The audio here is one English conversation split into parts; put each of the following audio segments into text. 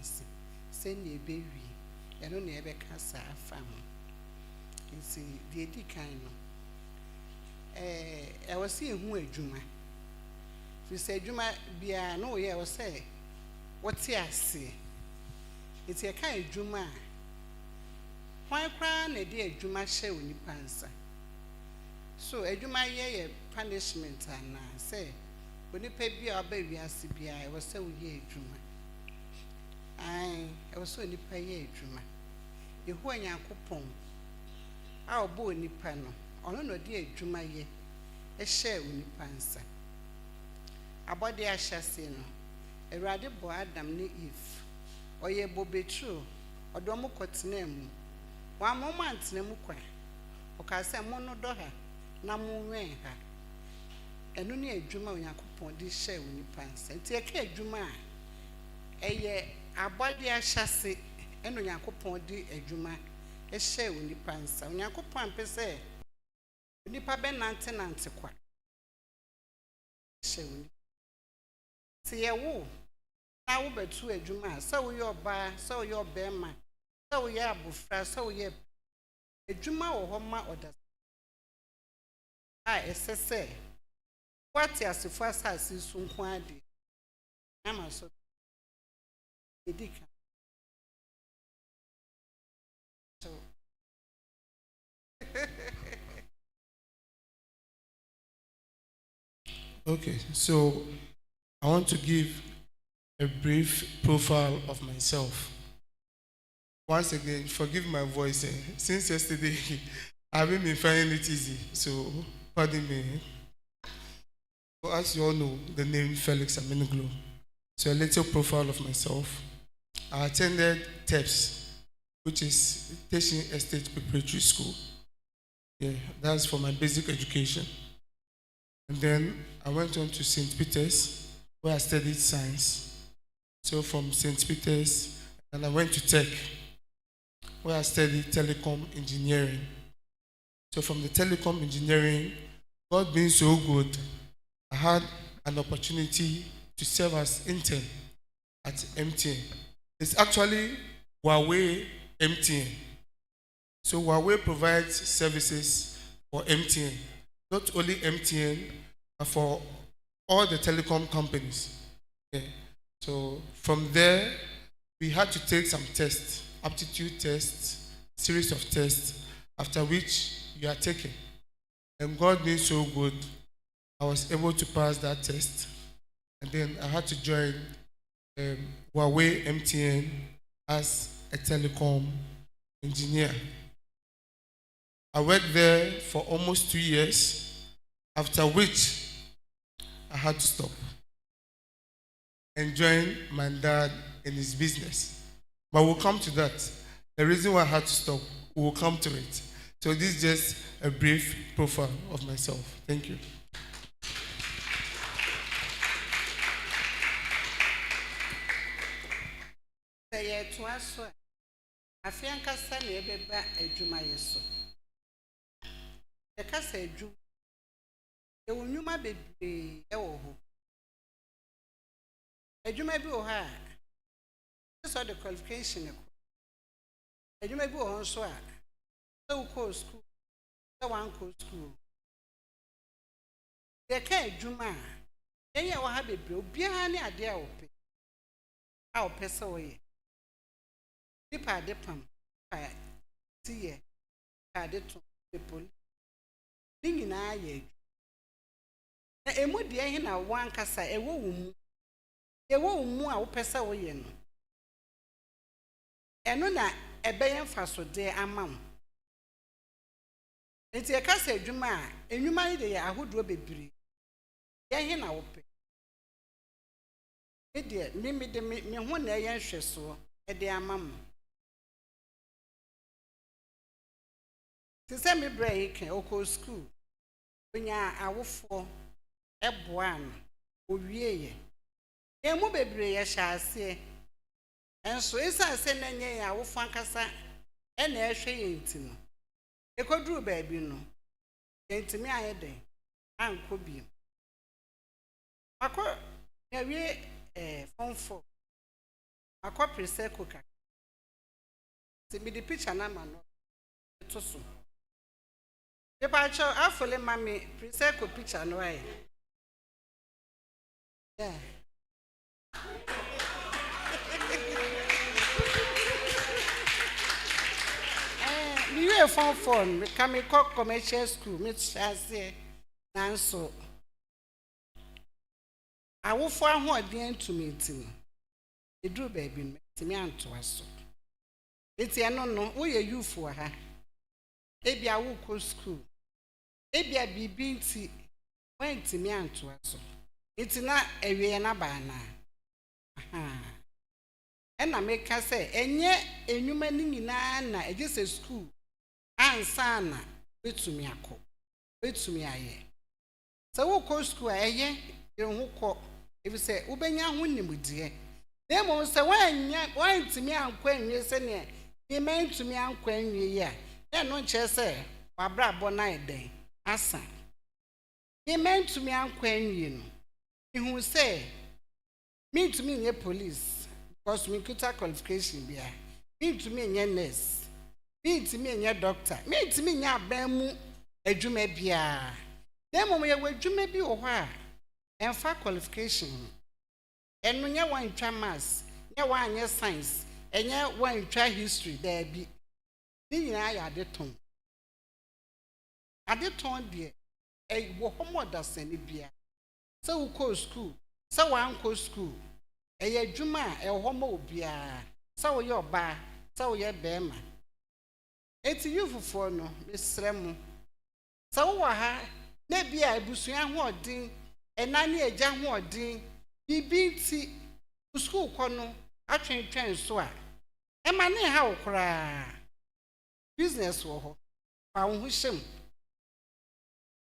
ase send ye baby and only ever cast a family. You see, the kind I was seeing who a Juma. If you say Juma be a no, I was say, what's here? See, it's a kind of Juma. Why crown a dear Juma share when you pansa? So a Juma ye punishment and say, when you pay be our baby as CBI, I was so ye Juma. I was so nipa ye Juma. You who are your coupon. Our boy nipano, or no dear Juma ye, a share when you pansa. About the Ashasino, a rather boy Adam ni if, or ye bobe true, or domo cotnemu. 1 moment nemukwa, or cast a mono doha, namu wen her. And only a Juma when you coupon this share when you pansa. And take a Juma, a ye, about the Ashasi, and when you coupon a Juma. A share when you pansa. When you coupon per se, nipa ben nanti kwa. Share when you see a woo. Now, but to a Juma, so your bar, so your bema, so ya bufra, so ye a Juma or Homa or does. I say, what as the first house is soon quadi. I'm also a dick. So, okay, so I want to give a brief profile of myself. Once again, forgive my voice. Since yesterday, I haven't been finding it easy, so pardon me. Well, as you all know, the name Felix Amenuglo. So a little profile of myself. I attended TEPS, which is Teaching Estate Preparatory School. Yeah, that's for my basic education. And then I went on to St. Peter's, where I studied science. So from St. Peter's, and I went to Tech, where I studied telecom engineering. So from the telecom engineering, God being so good, I had an opportunity to serve as intern at MTN. It's actually Huawei MTN. So Huawei provides services for MTN, not only MTN, but for all the telecom companies. Okay. So from there, we had to take some tests, aptitude tests, series of tests, after which you are taken. And God being so good, I was able to pass that test. And then I had to join Huawei MTN as a telecom engineer. I worked there for almost 2 years, after which I had to stop and join my dad in his business. But we'll come to that. The reason why I had to stop, we'll come to it. So this is just a brief profile of myself. Thank you. Say to us, I feel Cassan ever back a Juma yeso. The Cassa Ju, the Unuma baby, a Juma be her. This are the qualification. A Juma be on so. So called school, so one called school. The K Juma, then you will have a bill behind the idea of pay. Our pesa away. Nipa de pam, see ye, de to police. Dinging I ye. A mood ye in a one cassa, a woman. A woman more pesa away. And no, a bayan fast or dear amount. It's a cassa Juma, and you mind the Yahoo be bree. Yahin I will pay. Dear, me one day yan so, a dear mamma. To send me break or go school. When ya are for a boan, or ye. A mobile bray shall say. And so is I send any I will find Cassa and air shaying. A could do baby no. Ain't to me I had day. I could be. I could have a phone for akɔ prese koka ti me the picture na ma no to so the picture afole mami prese ko picture no ai yeah me you phone me come commercial school me chase nanso awofo ahoɔden ntumi ntimi eduru baabi no ntimi antoa so eti ɛno no woyɛ youth wɔ ha ebi awokɔ school ebi a bibi nti wɔntimi antoa so eti na awie na baana ɛna meka sɛ ɛnyɛ enwuma ni nyinaa na ɛgye sɛ school ansa na betumi akɔ betumi ayɛ sɛ wokɔ school a ɛyɛ yɛn ho kɔ ebi sɛ wobɛnya ho nimdeɛ na mmom sɛ wantumi ankɔ anwie sɛnea yɛma ntumi ankɔ anwie yi a ɛno nkyerɛ sɛ wabrabɔ no ayɛ dɛn asa yɛma ntumi ankɔ anwie no ihu sɛ mentumi nyɛ police because mekuta qualification bia mentumi nyɛ nurse mentumi nyɛ doctor mentumi nyɛ aban mu adwuma biara na mmom yɛwɔ adwuma bi wɔ hɔ a ɛmfa qualification ɛno nyɛ wantwa maths nyɛ wanyɛ science ɛnyɛ wantwa history daabi ne nyinaa yɛ adetɔn deɛ ɛwɔ hɔ ma ɔdasani bia sɛ wokɔ school sɛ wankɔ school ɛyɛ adwuma a ɛwɔ hɔ ma obiara sɛ woyɛ ɔbaa sɛ woyɛ bɛrima eti yufufoɔ no mesrɛ mu sɛ wowɔ ha na bi a abusua hoɔden ɛna ne agya hoɔden bibi nti school kɔ no atwentwɛn so a ɛma ne ha wo koraa business wɔ hɔ fa wo ho hyɛm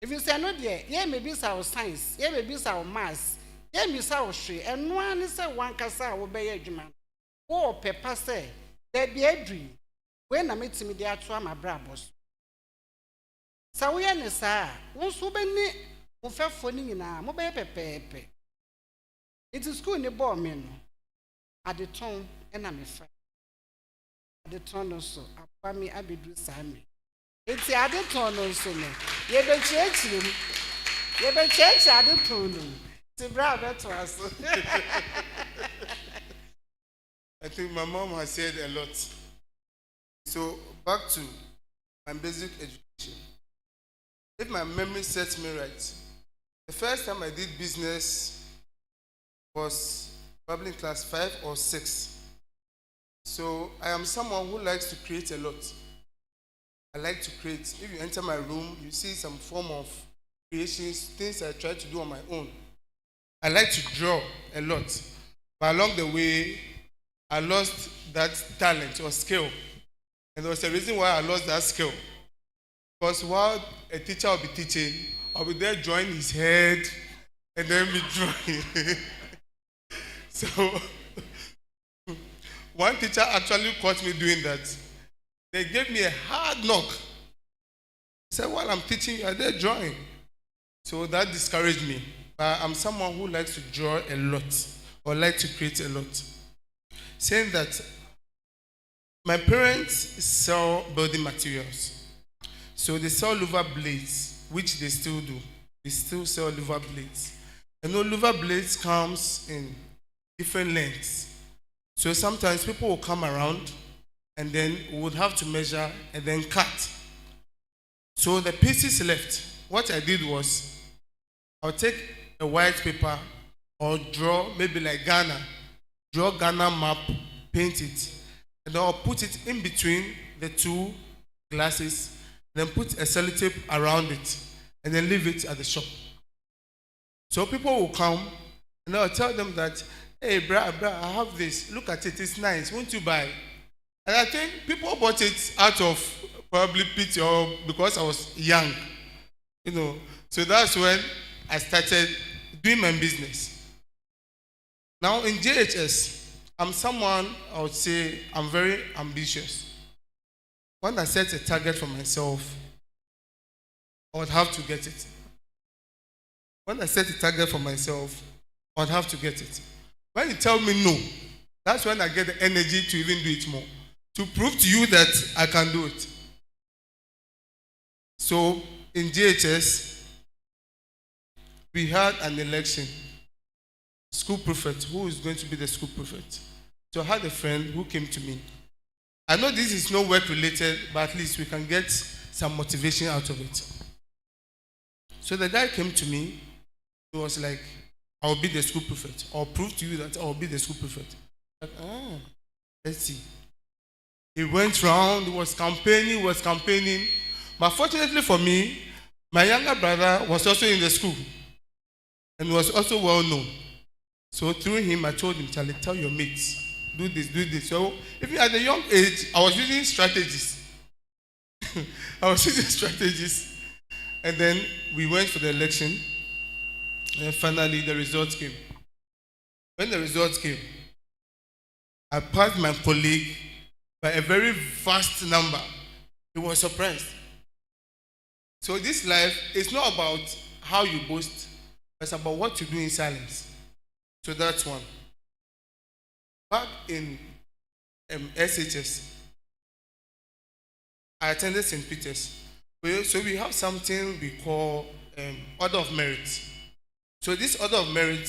efi sɛ no deɛ yɛ mebisa wo science yɛ mebisa wo maths yɛ mebisa wo hwee ɛnoa ne sɛ wankasa a wobɛyɛ adwuma wo pɛpa sɛ baabi adui wei na metimi de ato ama brabɔ so sɛ woyɛ ne saa a wo nso wobɛni wo fɛfoɔ no nyinaa mobɛyɛ pɛpɛɛpɛ nti school ne bɔɔ me no adetɔn ɛna mefa adetɔn no so aboa me abɛduru saa me nti adetɔn no nso no yɛbɛkyerɛkyerɛ adetɔn no nti berɛ a bɛtoa so I think my mom has said a lot. So back to my basic education. If my memory sets me right, the first time I did business was probably in class 5 or 6. So I am someone who likes to create a lot. I like to create. If you enter my room, you see some form of creations, things I try to do on my own. I like to draw a lot. But along the way, I lost that talent or skill. And there was a reason why I lost that skill. Because while a teacher will be teaching, I'll be there drawing his head and then be drawing. So one teacher actually caught me doing that. They gave me a hard knock. He said, while I'm teaching, you are there drawing. So that discouraged me. But I'm someone who likes to draw a lot or like to create a lot. Saying that my parents sell building materials. So they sell louver blades, which they still do. They still sell louver blades. And those louver blades comes in different lengths. So sometimes people will come around and then we would have to measure and then cut. So the pieces left, what I did was I'll take a white paper or draw maybe like Ghana, draw Ghana map, paint it, and then I'll put it in between the two glasses, then put a sellotape around it, and then leave it at the shop. So people will come, and I'll tell them that, hey, brah, I have this. Look at it, it's nice. Won't you buy? And I think people bought it out of probably pity or because I was young, So that's when I started doing my business. Now in JHS, I'm someone, I would say, I'm very ambitious. When I set a target for myself, I would have to get it. When I set a target for myself, I would have to get it. When you tell me no, That's when I get the energy to even do it more, to prove to you that I can do it. So in JHS, we had an election, school prefect, who is going to be the school prefect. So I had a friend who came to me. I know this is not work related, but at least we can get some motivation out of it. So the guy came to me. He was like, I'll be the school prefect. I'll prove to you that I'll be the school prefect. Like, let's see. He went round, he was campaigning. But fortunately for me, my younger brother was also in the school and was also well known. So through him, I told him, Charlie, tell your mates, do this, do this. So even at a young age, I was using strategies. And then we went for the election. And finally, the results came. When the results came, I passed my colleague by a very vast number. He was surprised. So this life is not about how you boast, it's about what you do in silence. So that's one. Back in SHS, I attended St. Peter's. So we have something we call Order of Merit. So this Order of Merit,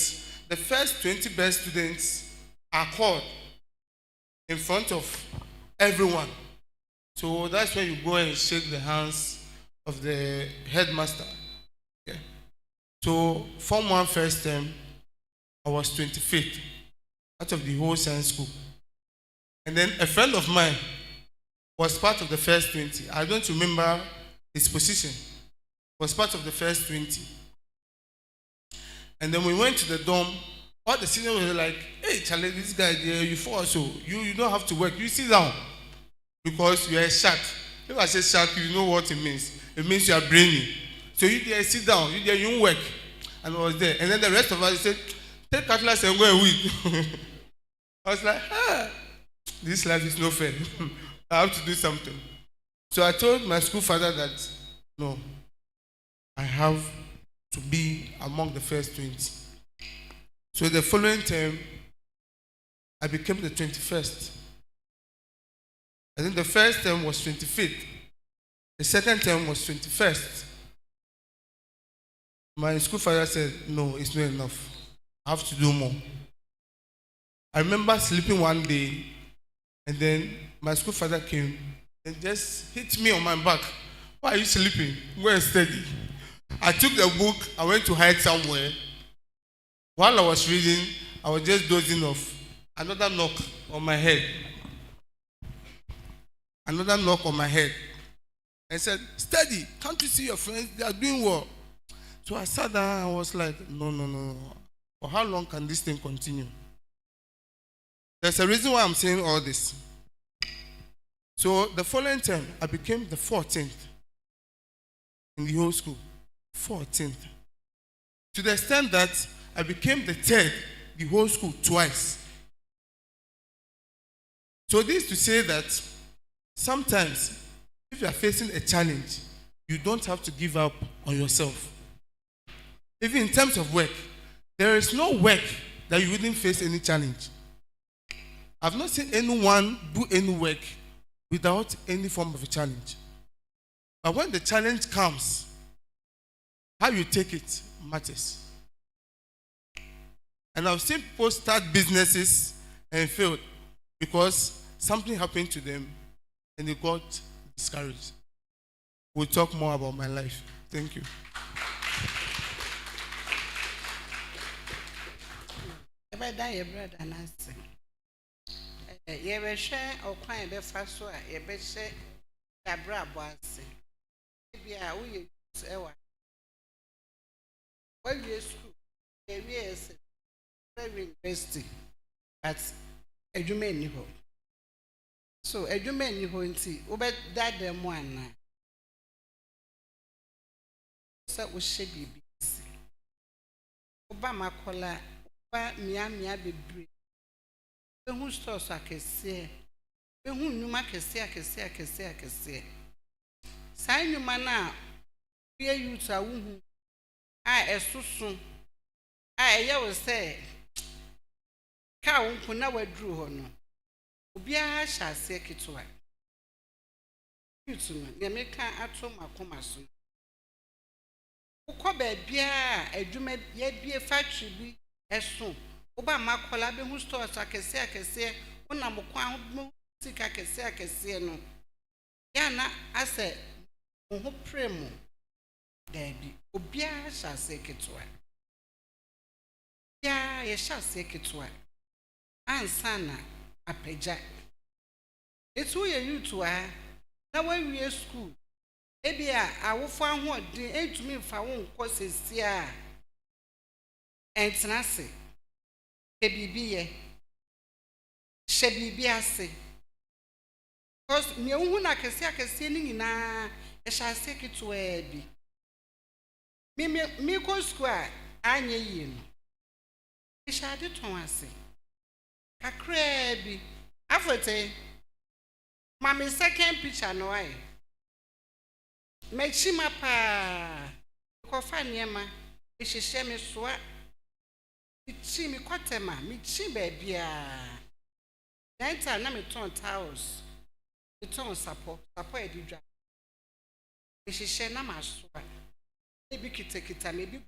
the first 20 best students are called in front of everyone. So that's when you go and shake the hands of the headmaster. Okay. So Form 1 first term, I was 25th out of the whole science school. And then a friend of mine was part of the first 20. I don't remember his position. Was part of the first 20. And then we went to the dorm. All the seniors were like, hey, Charlie, this guy there, you fall so. You don't have to work. You sit down. Because you are a shark. If I say shark, you know what it means. It means you are brainy. So you there, sit down. You there, you don't work. And I was there. And then the rest of us said, take cutlass and go and weed. I was like, this life is no fair. I have to do something. So I told my school father that, no, I have to be among the first 20. So the following term, I became the 21st. I think the first term was 25th. The second term was 21st. My school father said, no, it's not enough. I have to do more. I remember sleeping one day, and then my school father came and just hit me on my back. Why are you sleeping? Go and study. I took the book, I went to hide somewhere. While I was reading, I was just dozing off. Another knock on my head. Another knock on my head. I said, study, can't you see your friends? They are doing well. So I sat down and I was like, no. For how long can this thing continue? There's a reason why I'm saying all this. So the following term, I became the 14th in the whole school. 14th. To the extent that I became the 3rd the whole school twice. So this is to say that sometimes if you are facing a challenge, you don't have to give up on yourself. Even in terms of work, there is no work that you wouldn't face any challenge. I've not seen anyone do any work without any form of a challenge. But when the challenge comes, how you take it matters. And I've seen people start businesses and fail because something happened to them and they got discouraged. We'll talk more about my life. Thank you. University, but adwuma ni ho. So adwuma ni ho nti obe dada mu ana. Sa wo hye bibi si. Oba makola, oba mia bebre. Ehu stores akese. Ehu nnuma akese. Sai nnuma na we youth a wo a esusu a eya wo say ka wonko na waduru ho no obiara hyɛ ase ketewa yutu no ne meka ato makoma so ukọ baabia adwuma yɛbie factory bi ɛso woba makola be hu stores akɛse wonam kwan ho sika akɛse no ya na asɛ ho premu daabi obiara hyɛ ase ketewa ya yɛhyɛ ase ketewa ansa na apagya etu yɛ yutu a na wawie school ebia awofo ahoɔden etumi mfa wo nkɔ sesi a ɛntena se ke bibi yɛ hyɛ bibi ase because me hu na akɛse ni nyinaa ɛhyɛ ase ketewa bi me kɔ school a anya yie no ɛhyɛ ade tɔn ase kakra bi afote mama second picture no ai mechima pa ko fa niema ehyehyɛ me soa ichi mi kotema mi chi ba bia denta na me ton towels me ton sapo edidwa ehyehyɛ na ma soa ebi kitakita me bi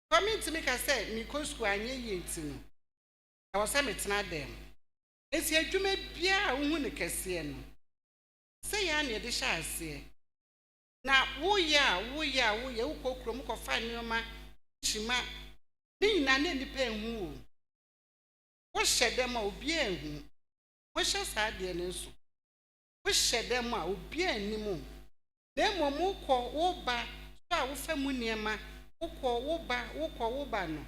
community me ka say mi ko school anye yenti no I was saying it's not them. It's a jume bia who ne kese no. Say ya ne de sha ase. Na wo ya wo kokrom ko fa nyoma chima. Ni na ne nipa ehu o. Wo hye dem a obi ehu. Wo hye sa de ne nso. Wo hye dem a obi anim. Na mmom ko wo ba so a wo fa mu niema. Wo ko wo ba no.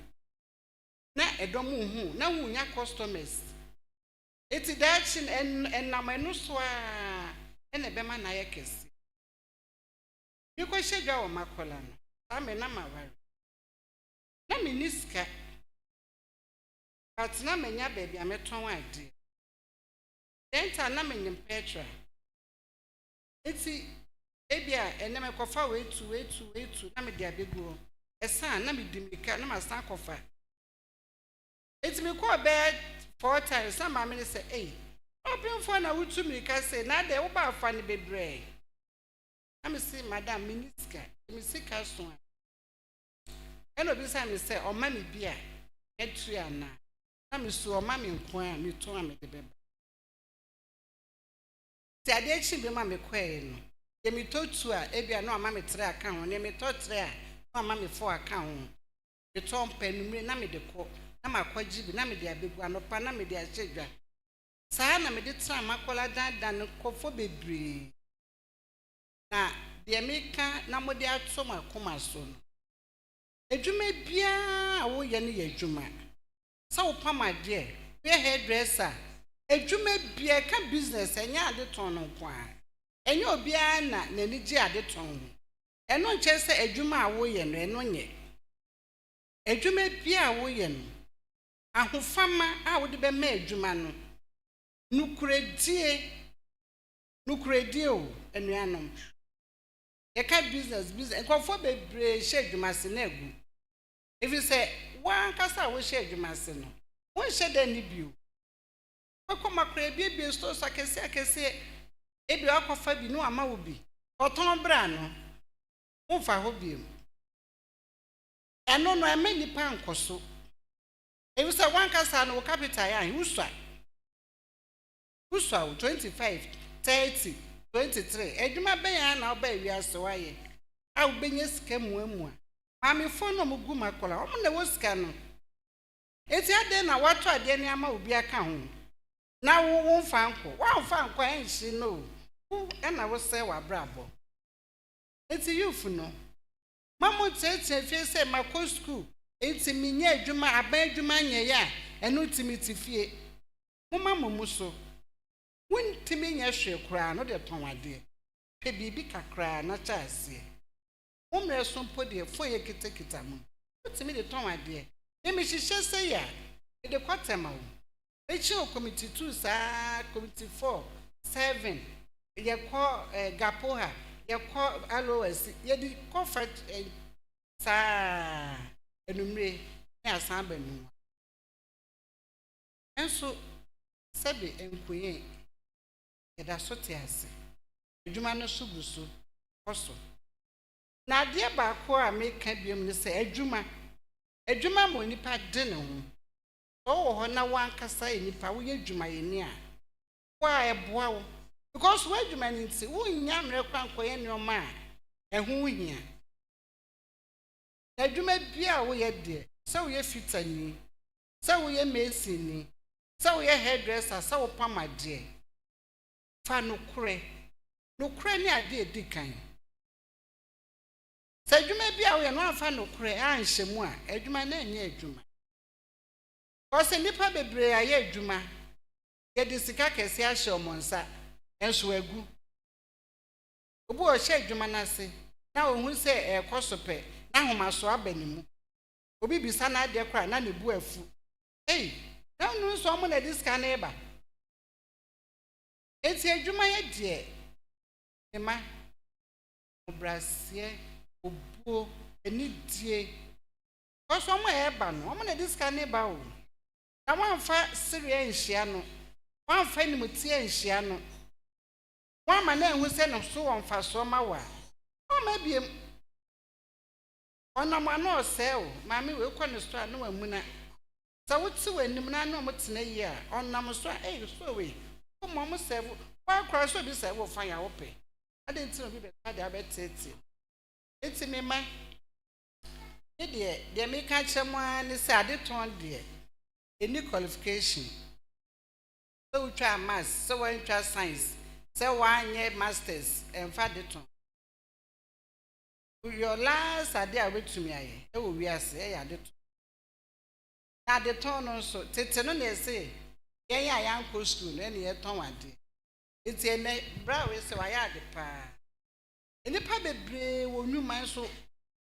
Na edomu hu na wunya customers eti dachin en na manu so a ene bema na yekesi mi ko hyeja o makola no ame na mawari na me niska but na menya baby ameton ade denta na menyem petra eti ebia ene me kofa wetu na me dia beguo esa na me dimika na masan kofa it's me call bed 4 times. Some mammy say, hey, open for na wutu me can say, now they will buy funny baby. I'm see, Madame Miniska, me see Casson. And this time me say, oh, mammy beer, get triana. I'm so mammy inquire me to me the baby. The addiction be mammy quain. They me told to her, Ebia no mammy 3 account, they me told 3, no mammy 4 account. The tom pen me na me the court. Na makwaji bi na me dia begu anopa na me dia hyedwa saa na me de tra makola dan kofo bebre na de meka na mo de ato makoma so no adwuma bia wo ye ne ye adwuma sa wo pama de be hairdresser adwuma bia ka business enya ade ton no kwa enya obia na nani ji ade ton eno nche se adwuma a wo ye no eno nye adwuma bia wo ye no ahofama a wo de be ma adwuma no nukuredie o enuanom ye ka business nkofo bebre hye adwuma se na egu if you say wan kasa wo hye adwuma se no won hye da ni bio ko makra bie sto so akese ebi akofa bi no ama wo bi oton bra no won fa ho bi eno no ema nipa nkoso if you say one kasa no capital ya uswa 25 30 23 eduma ben ya na oba wiase waye a ubenye sika muamu a mami fo no mugu makola o na wo sika no eti ade na wato ade ni ama obi aka ho na wo mfa nko wa mfa nko enhyi no e na wo se wa brabo eti yufu no mamu tete fie se mako school eti minye adwuma aban adwuma nye ya eno timiti fie mama mumu so wontimi nya hwe kura no de ton ade pe bibi kakra na chaase umre so mpo de fo ye kitakita mu wontimi de ton ade emi hihye se ya de kwatema wo echi o committee 2 sa committee 4 7 ye ko gapoha ye ko alowasi ye di comfort sa enumre na asan banu enso sebe enkuye yɛda so te ase adwuma no so gu so kɔso na adeɛ baako a meka biom ne sɛ adwuma mo nipa de ne ho ɔwɔ hɔ na wankasa nipa woyɛ adwumayɛni a wo a ɛboa wo because w'adwuma no nti wonnya mmerɛ kwankɔyɛ nneɔma a ɛho hia na adwuma bia a woyɛ deɛ sɛ woyɛ fitani sɛ woyɛ mesini sɛ woyɛ hairdresser sɛ wo pama deɛ fa nokorɛ ne ade edi kan sɛ adwuma bia woyɛ no amfa nokorɛ anhyɛ mu a adwuma na ɛnyɛ adwuma ɔsɛ nipa bebree ayɛ adwuma yɛde sika kɛse ahyɛ ɔmo nsa enso agu obi ɔhyɛ adwuma n'ase na ohun sɛ ɛkɔ so pɛ na ahoma so aba ne mu obi bisa na adeɛ kora na ne bu afu na no nso ɔmo na de sika na eba eti adwuma yɛ deɛ ema obraseɛ obuo enidie ɔso ɔmo ɛba no ɔmo na de sika na eba o na wɔamfa sereɛ nhyia no wɔamfa nimutie nhyia no wɔama na ehu sɛ no so wɔmfa so ma wa ɔma biem ɔnam ano ɔsɛe o maame wei kɔ ne so a na wamuna sɛ wote w'anim na na ɔmo tena yi a ɔnam so a so wei ɔmo ɔmo sɛvo wɔakora so bi sɛ wɔfa ya wopɛ ade nti obi bɛka de abɛtete eti me ma ne deɛ meka kyerɛ mo a ne sɛ ade tɔn deɛ any qualification sɛ wotwa maths sɛ wɔntwa science sɛ wɔanyɛ masters ɛmfa de tɔn your last ade a wetumi ayɛ ɛwɔ wiase ɛyɛ ade tɔn na ade tɔn no nso tete no na ɛsɛ yɛn a yɛankɔ school na ɛne yɛtɔn ade eti ɛnɛ bra wei sɛ wɔayɛ ade paa nipa bebree wɔ nnwuma nso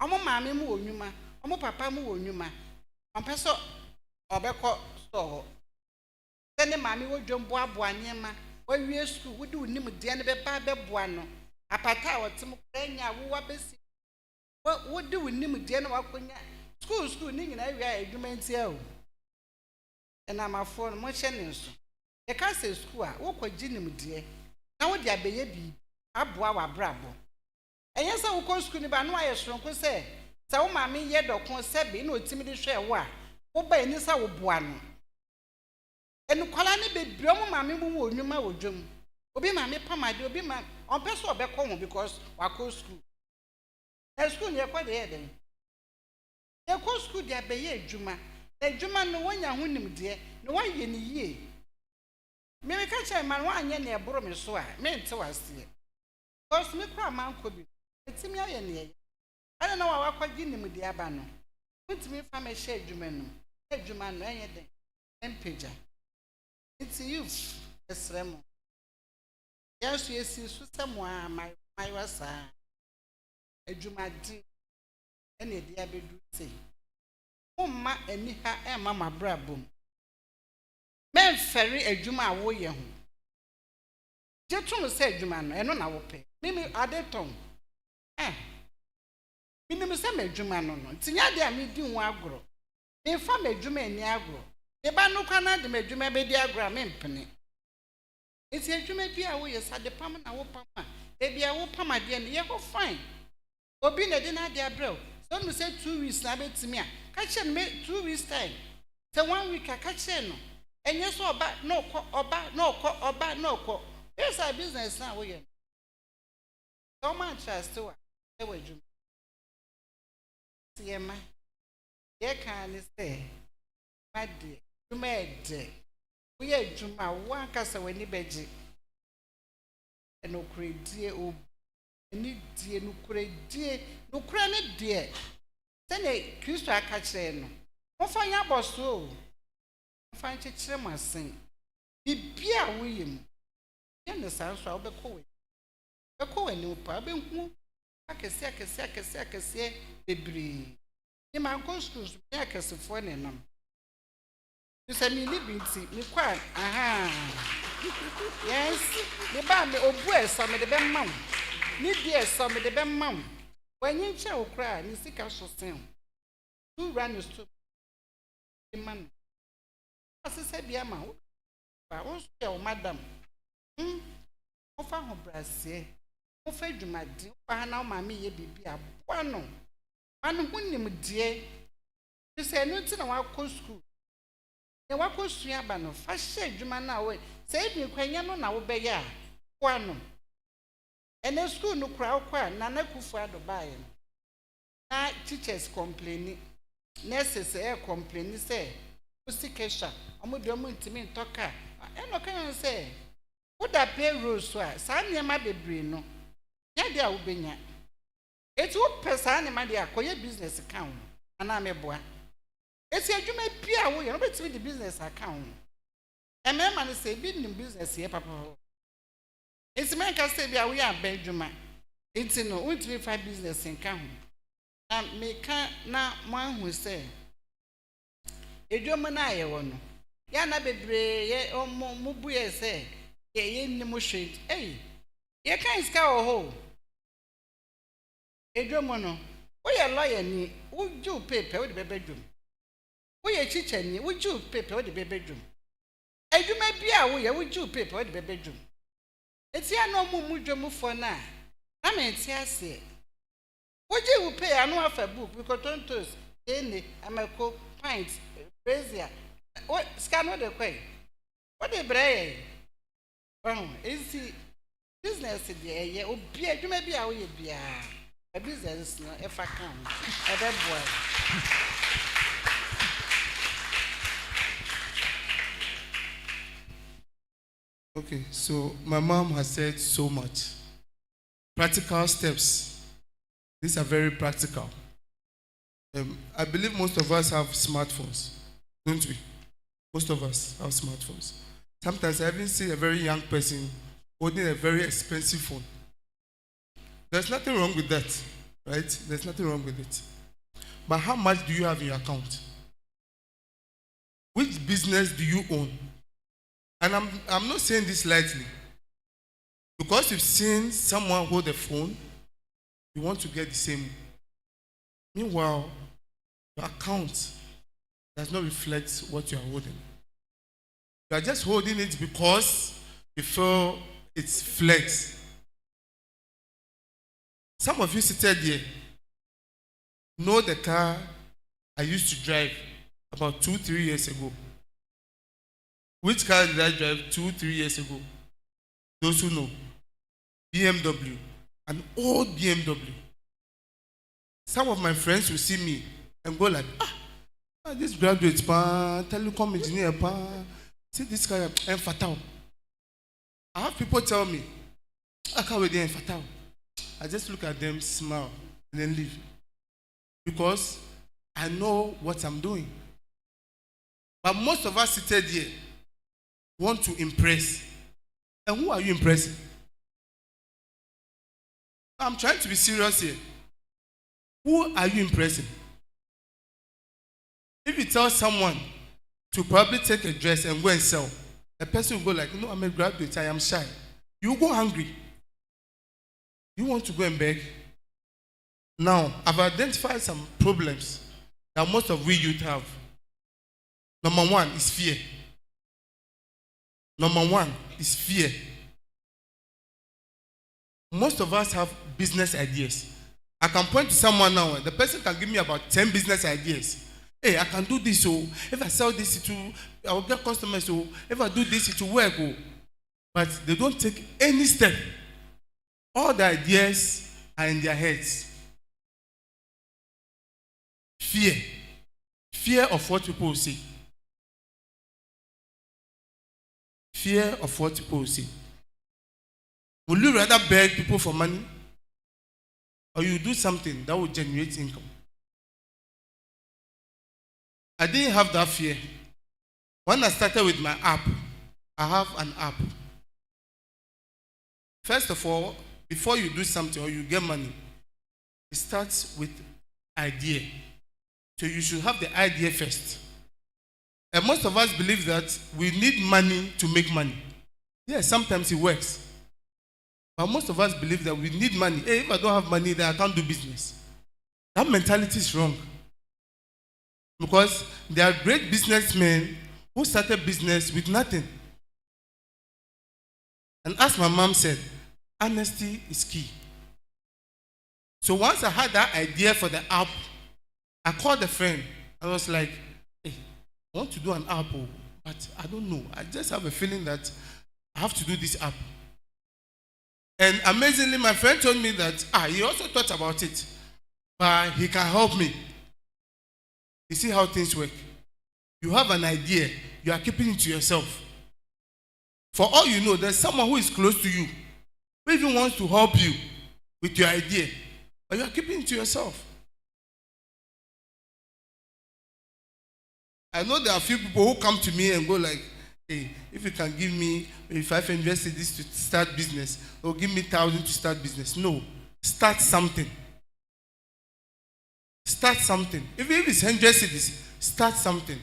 ɔmo maame mu wɔ nnwuma ɔmo papa mu wɔ nnwuma ɔmpɛ sɛ ɔbɛkɔ store hɔ sɛ ne maame wɔdwom boaboa nneɛma wɔwie school wode wo nim deɛ no bɛba bɛboa no apata a wɔte mu kora nya wowa bɛsi wode wo nim deɛ no wakɔnya school ne nyinaa wie a adwuma ntia o ɛnamafoɔ no mohyɛ ne nso yɛka sɛ school a wokɔgye nim deɛ na wode abɛyɛ biribi aboa w'abrabɔ ɛnyɛ sɛ wokɔ school no ba no ayɛ soronko sɛ wo maame yɛ dɔko sɛbe na otimi de hwɛ wo a woba ani sɛ woboa no ɛnukwala ne bebree ɔmo maame mu wɔ nnwuma wɔ dwom obi maame pamade obi ma ɔmpɛ sɛ ɔbɛkɔ ho because wakɔ school na school yɛkɔ de yɛ den yɛkɔ school de abɛyɛ adwuma na adwuma no wɔnya ho nimdeɛ na wɔayɛ ne yie mmeka kyerɛ ma no wɔanyɛ ne ɛboro me so a mente waseɛ because me kora mankɔ bi ɛtumi ayɛ ne yɛyɛ ɛne na wakɔgye nimdeɛ aba no wontumi fa mɛhyɛ adwuma no ɛnyɛ den ɛmpagya nti youth ɛsrɛ mo yɛnso yɛsi so sɛ mo a mayewa saa adwumaden ɛne ɛde abɛdu sei momma ani ha ɛmma mabrabɔ mu mɛmfɛre adwuma a woyɛ ho gye tom sɛ adwuma no ɛno na wopɛ mimi ade tɔn minim sɛ m'adwuma no nti nya de a medi ho agorɔ memfa m'adwuma ani agorɔ eba no kwa na de m'adwuma bɛdi agorɔ a mempene eti adwuma bi a woyɛ sade pam na wo pam a ebi a wo pam adeɛ no yɛ ho fine obi na de na ade abrɛw sɛ no sɛ 2 weeks na betimi a ka kyerɛ no me 2 weeks time sɛ 1 week a ka kyerɛ no ɛnyɛ so ɔba na ɔkɔ na ɔkɔ yes a business na woyɛ no man trust wa ɛwɔ adwuma yɛma yɛka ne sɛ made adwuma ɛdɛ woyɛ adwuma a woankasa w'ani bɛgye ɛnokoredie ani die nokora ne deɛ sɛne Kristo aka kyerɛ no momfa nyɛ abɔ so o momfa nkyekyere mo asen bibia a woyɛ mu yɛ ne saa nso a wobɛkɔ w'anim pa wobɛhu akɛseɛ bebree ne mankɔ schools ne akɛsefoɔ ne nam sɛ mili bi nti mekɔ yes ne ba me obu ɛsɔ me de bɛma wo ne di ɛsɔ me de bɛma wo w'anyi nkyɛn wo koraa ne sika so sen wo wura ne so ma no Ase se bia ma wo ba wo so ye madam. Wo fa ho brase. Wo fa dwumadi. Wo fa na wo ma me ye bibi aboa no. Anu hunim die. You say no ti na wa ko school. E wa ko sua ba no fa hye dwuma na we. Say bi kwanya no na wo be ya. Kwa no. Ene school no kura wo kwa na na kufu adobaye. Na teachers complaining. Nurses complaining say Usikesha, Omudio Muntimi Toka. And okay, say, what that pay rules, sir? Sanya ma bebre no. Yadia Ubenya. It's what person, my dear, call your business account. And I'm a boy. It's a you may peer away, and wait with the business account. And my man say, been in business here, papa. It's my can say, we are Benjamin. It's no, we 5 business in count. And make na one who say, Edwoma na ye wono ya na bebre ye mubu ye se ye ni mo hwet ye kan ska wo ho edwoma no wo ye lawyer ni wo ju paper wo de bebedwum wo ye chicha ni wo ju paper wo de bebedwum edwuma bia wo ye wo ju paper wo de bebedwum eti ano mu dwom fo na me ti ase wo je wo pay anu afa book because tontos ene amako pints Brazil. What scan what the quay? What the bray? Oh, is the business in the air? Oh, beer, you may be away, beer. A business, no, if I can. A bad boy. Okay, so my mom has said so much. Practical steps. These are very practical. I believe most of us have smartphones. Don't we? Most of us have smartphones. Sometimes I even see a very young person holding a very expensive phone. There's nothing wrong with that, right? There's nothing wrong with it. But how much do you have in your account? Which business do you own? And I'm not saying this lightly. Because you've seen someone hold a phone, you want to get the same. Meanwhile, your account does not reflect what you are holding. You are just holding it because you feel it's flex. Some of you seated here know the car I used to drive about 2-3 years ago. Which car did I drive 2-3 years ago? Those who know. BMW. An old BMW. Some of my friends will see me and go like, this graduate, telecom engineer, see this guy, I'm fatal. I have people tell me, I can't wait there, I'm fatal. I just look at them, smile, and then leave. Because I know what I'm doing. But most of us seated here want to impress. And who are you impressing? I'm trying to be serious here. Who are you impressing? If you tell someone to probably take a dress and go and sell, the person will go like, no, I'm a graduate, I am shy. You go hungry. You want to go and beg. Now, I've identified some problems that most of we youth have. Number one is fear. Number one is fear. Most of us have business ideas. I can point to someone now, the person can give me about 10 business ideas. Hey, I can do this, so if I sell this, I will get customers, so if I do this, it will work. But they don't take any step. All the ideas are in their heads. Fear. Fear of what people will say. Fear of what people will say. Would you rather beg people for money? Or you do something that will generate income? I didn't have that fear. When I started with my app, I have an app. First of all, before you do something or you get money, it starts with idea. So you should have the idea first. And most of us believe that we need money to make money. Yes, sometimes it works. But most of us believe that we need money. Hey, if I don't have money, then I can't do business. That mentality is wrong. Because there are great businessmen who started business with nothing. And as my mom said, honesty is key. So once I had that idea for the app, I called a friend. I was like, hey, I want to do an app, but I don't know. I just have a feeling that I have to do this app. And amazingly, my friend told me that he also thought about it, but he can help me. You see how things work. You have an idea, you are keeping it to yourself. For all you know, there's someone who is close to you, who even wants to help you with your idea, but you are keeping it to yourself. I know there are a few people who come to me and go like, hey, if you can give me maybe 500 cedis to start business, or give me 1,000 to start business. No, start something. Start something. Even if it's 100 cedis, start something.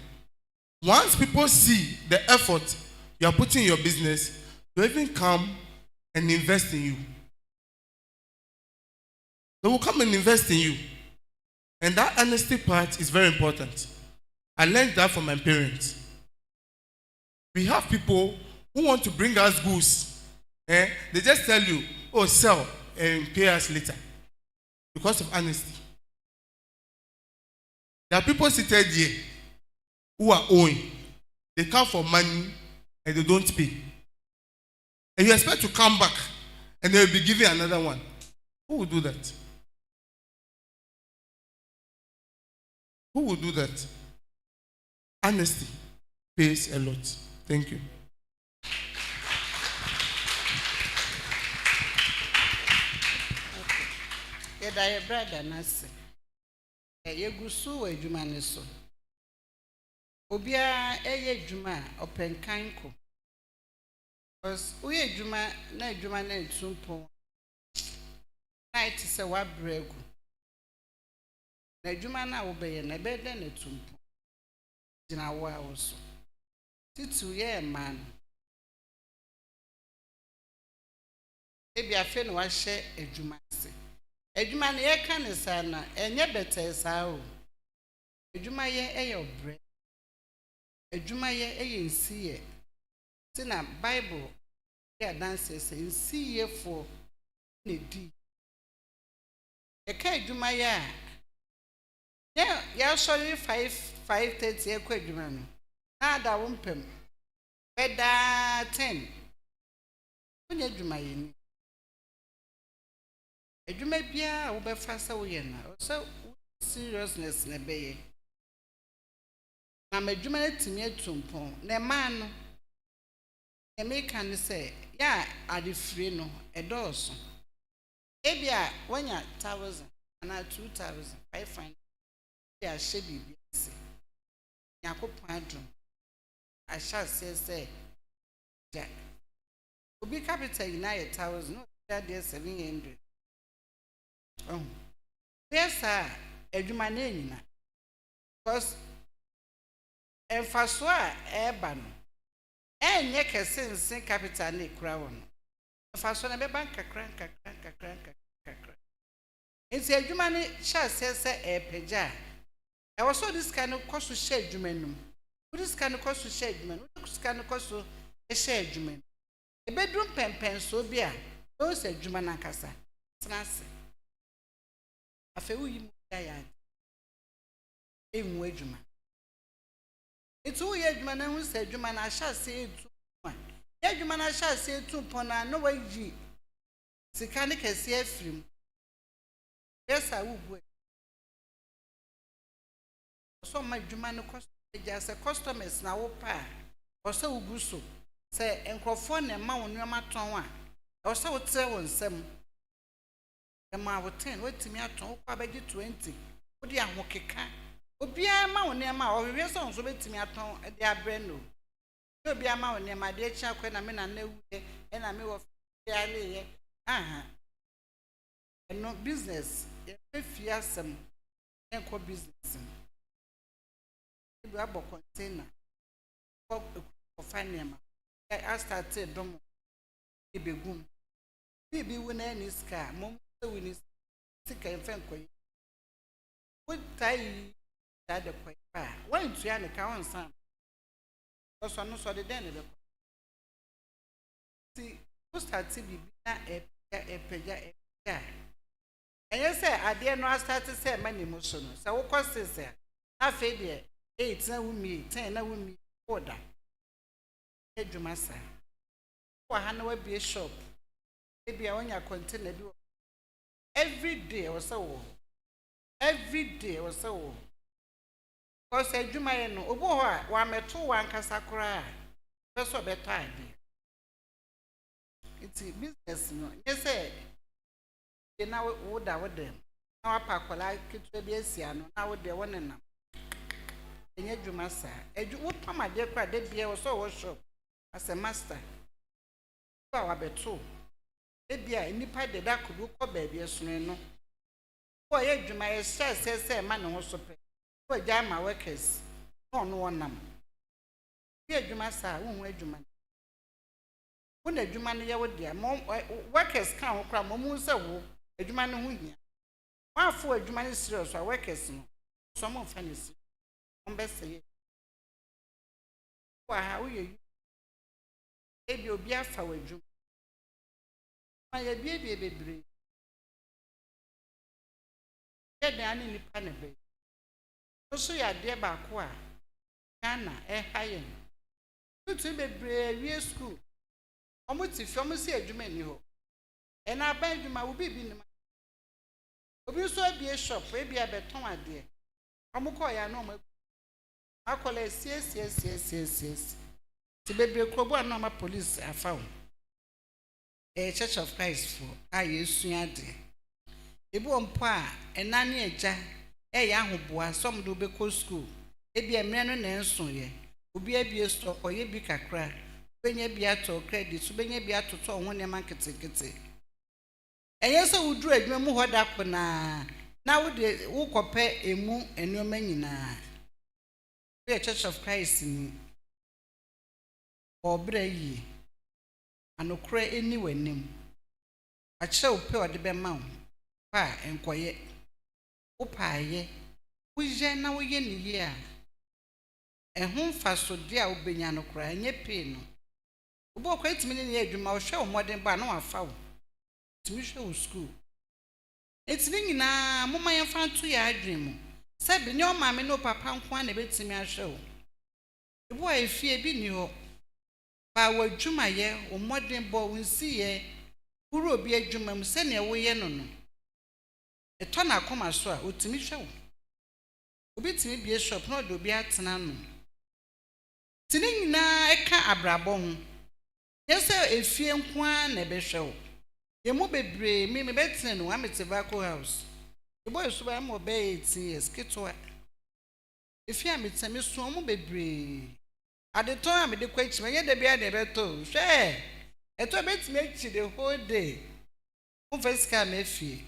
Once people see the effort you are putting in your business, they'll even come and invest in you. They will come and invest in you. And that honesty part is very important. I learned that from my parents. We have people who want to bring us goods. They just tell you, oh, sell and pay us later. Because of honesty. There are people seated here who are owing. They come for money and they don't pay. And you expect to come back and they will be giving another one. Who will do that? Who will do that? Honesty pays a lot. Thank you. Yeda brother nase. Yegusu we adwuma ne so. Obia eye adwuma openkan ko. Because we adwuma na etumpo. Na it se wa bregu. Na adwuma na wo be ye na be de na etumpo. Jina wo a wo so. Titu ye man. Ebi afe no wa hye adwuma se. Adwuma ne ye ka ne sa na enye bete sa o. Adwuma ye eye obre. Adwuma ye eye nsiye. Ti na Bible ya dance say nsiye for ne di. E ka adwuma ye a ya sorry 5:30 ekwa adwuma no. Na da wo mpem. Beda 10. Onye adwuma ye ni. Adwuma bia wo be fa sa wo ye na. So seriousness na be ye. Na madwuma na timi atumpon. Na man no. E me kan say ya adefire no edoso. Ebia wanya 1,000 na 2,500. Ya she bibi ase. Yakopon adum. I shall say ja. Obi capital na 1,000 no that there 700. Yes sir, adwuma na nyina. Because emfaso a eba no. Enye kese capital na ekura won. Emfaso na be bank kakra. Enti adwuma ne sha se epeja. I was so this kind of cost to share adwuma. This kind of cost to share adwuma. This kind of cost to share adwuma. E bedroom pen so bia. O se adwuma na kasa. Trance. Afa uyi mu ya. Enwu adwuma. Etu uyi adwuma na hu se adwuma na sha se etu. Ya adwuma na sha se etu pona no waji. Sika ne kese afrim. Esa ugwe. So my adwuma no cost just customers na wo pa. O se uguso. Se enkrofo na ma wo nneoma ton a. O se wo tre wo nsem. E ma wo 10, wetimi aton wo kwa beji 20. Wo di ahokeka. Obi ama wo nneema o hwe so nso betimi aton de abre no. Obi ama wo nneema de echi akwa na me na na wuye e na me wo ya le ye. Aha. No business. E fi asem. Enko business. E bi abo container. For finema. I started dom. E begum. Bibi wo na ni ska, mom so we ni sika enfen koyi. Wo tai da de koyi pa. Wan tua ne ka won san. Because no so the den be. See, who start to be na epeja. And you say, I dare not start to say many emotional. So, what cost is there? I feel there. 8 na with me, 10 na with me, order. Edumasa. For Hanover be a shop. Maybe I want your container. Every day or so. Every day or so. Because I do my own. Oboa, 1 or 2 1 Casacra. That's what better idea. It's a business, no. Yes, sir. Now, would I with them? Now, I pack like it be a siano. Now, they one and them. And yet, you must say, and you would come, my dear, cried, they be also a shop as a master. So, I bet true. Maybe I any part that could look up, baby, as soon as no. For you, my sister says, man, also pay. For jam my workers. No one number. Here, you must say, won't wait, you man. When the German year with their mom workers come from Momusa. A German who here. One for a German serious or workers, some of fancy. On best say, why, how are you? Maybe you'll be a for a Jew. My baby, get the only panel. Also, your dear Bakwa, Ghana, high. Good to be brave, school. Almost if you see a German, and I beg you, my will be in the Obi so be a shop, maybe a beton idea. Amukoya no. I call it yes. To be a club and normal police are found. A Church of Christ for I used to add. A boom pa, and nanny a ja, a young boy, some do be called school. A be a man and so ye. Ubi a be a stop or ye be a crack. When ye be at all credit, when ye be at all when your market ticket. And yes, I would do a drum what up now. Now, the who compare a moon and your menina. Be a Church of Christ in or bray and no cray anywhere name. I shall pay the bemount, pa and quiet. O pie, we jan now again year. And whom fast so dear Obenyano cry and ye pain. Ubo quite many years you must show more than by no foul. To school. It's ringing now, Mamma and found 2 year dream. Said, no mammy, no papa, one a bit to me a show. The boy fear be new. By what Juma ye or modern boy will see ye, who will be a Juma, send away no. A ton I come as well, to me show. Ubit me be a shop, not to be at Nano. Tinning na I can't abrabon. Yes, sir, a fear one a be show. You move a brave, me better than one tobacco house. The boy so I'm obey 18 years, get to it. If you am it's a miss, one be brave. At the time, the question, I get the beard never told. Share. It will bet make you the whole day. Who first can make fear?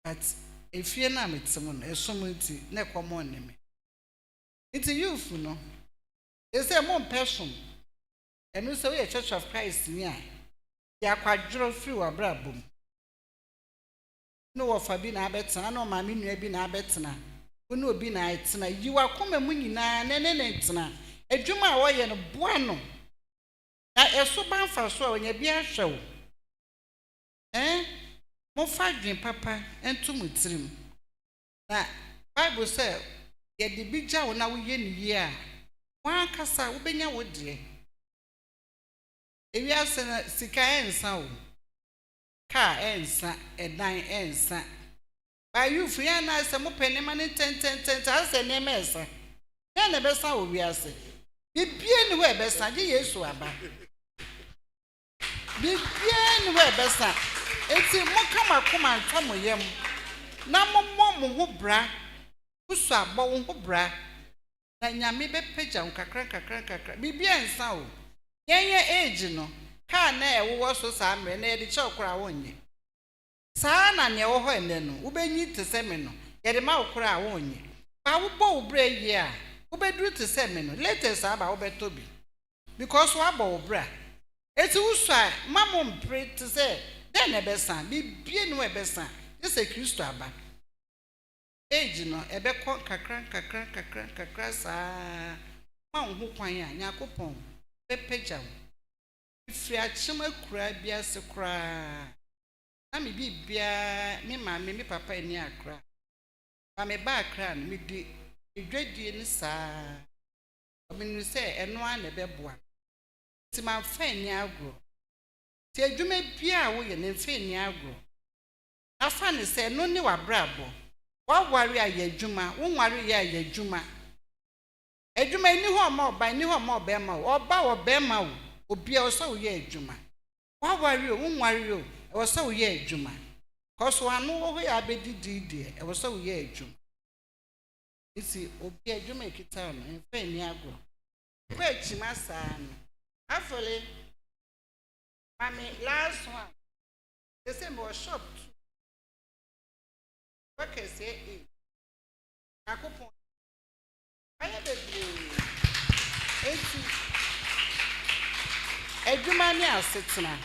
But if you name it someone, a someone, never come on me. It's a youth, no. It's a more person. And we say a Church of Christ near. Ya kwadro free wa brabum no wo fa bi na abetena no ma me nua bi na abetena wo no obi na etena yiwa koma mu nyina ne etena adwuma a wo ye no boa no na eso ban fa so a onya bi ahwe wo mo fa dwen papa entu mutirim na Bible say ye de bi gya wo na wo ye ne yi a wan kasa wo benya wo de If you have sika ensa o car ensa edan ensa by you free na say mo pene mane 10 as na emesa na be sa o wiase bibie ni we be sa je Yesu aba bibie ni we be sa enti mo kama koma ntomo yem na mo ho bra usu abo ho bra na nyame be pagya kakra bibie ensa o Yenye age no ka na ewo so sa amre na ye de chokora wonye sa na ne wo ho ene no ubenyi te se me no ye de ma okora wonye ba wo bo obra yi a wo beduru te se me no latest aba wo betobi because wo aba obra eti usu a mamom pray te se den e be san bibie no e be san ese Kristo aba age no ebe kon kakra sa ma wo ho kwan a Nyankopɔn bɛpagya wo ifiri akyem akura bi ase koraa na me bibia me maame me papa ani akra ba me ba akra no me di edwadie ni saa obinu sɛ ɛno a na bɛboa ti ma fa ani agro ti adwuma bia a wo yɛ ne fa ani agro afa ne sɛ no ne wabrabo waware a yɛ adwuma wo nware yɛ a yɛ adwuma adwuma ni ho ma oba ni ho ma obema wo oba wo bema wo obi a wo sɛ wo yɛ adwuma waware o wo nware o wo sɛ wo yɛ adwuma kɔso anu wo yɛ abedidi de wo sɛ wo yɛ adwuma isi obi adwuma ekita no mfa ani agro kwa echima saa no afole mami last one they say mo shop okay say akopon aye bebre enti adwuma ni asetena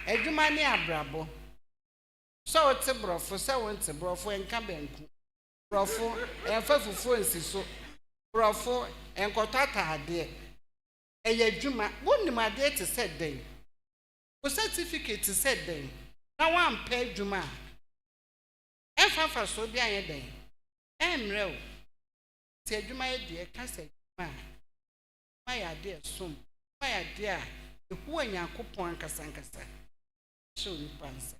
adwuma ni abrabo so te brofo se wonte brofo enka banku brofo enfa fufu ensiso brofo enkotata ade eye adwuma wonim ade te se den o certificate te se den na wan pa adwuma enfa so bi anye den emre o te adwuma ye de ka se adwuma ma ya de som ma ya de a ehu Nyankopɔn ankasankasa so ni pansa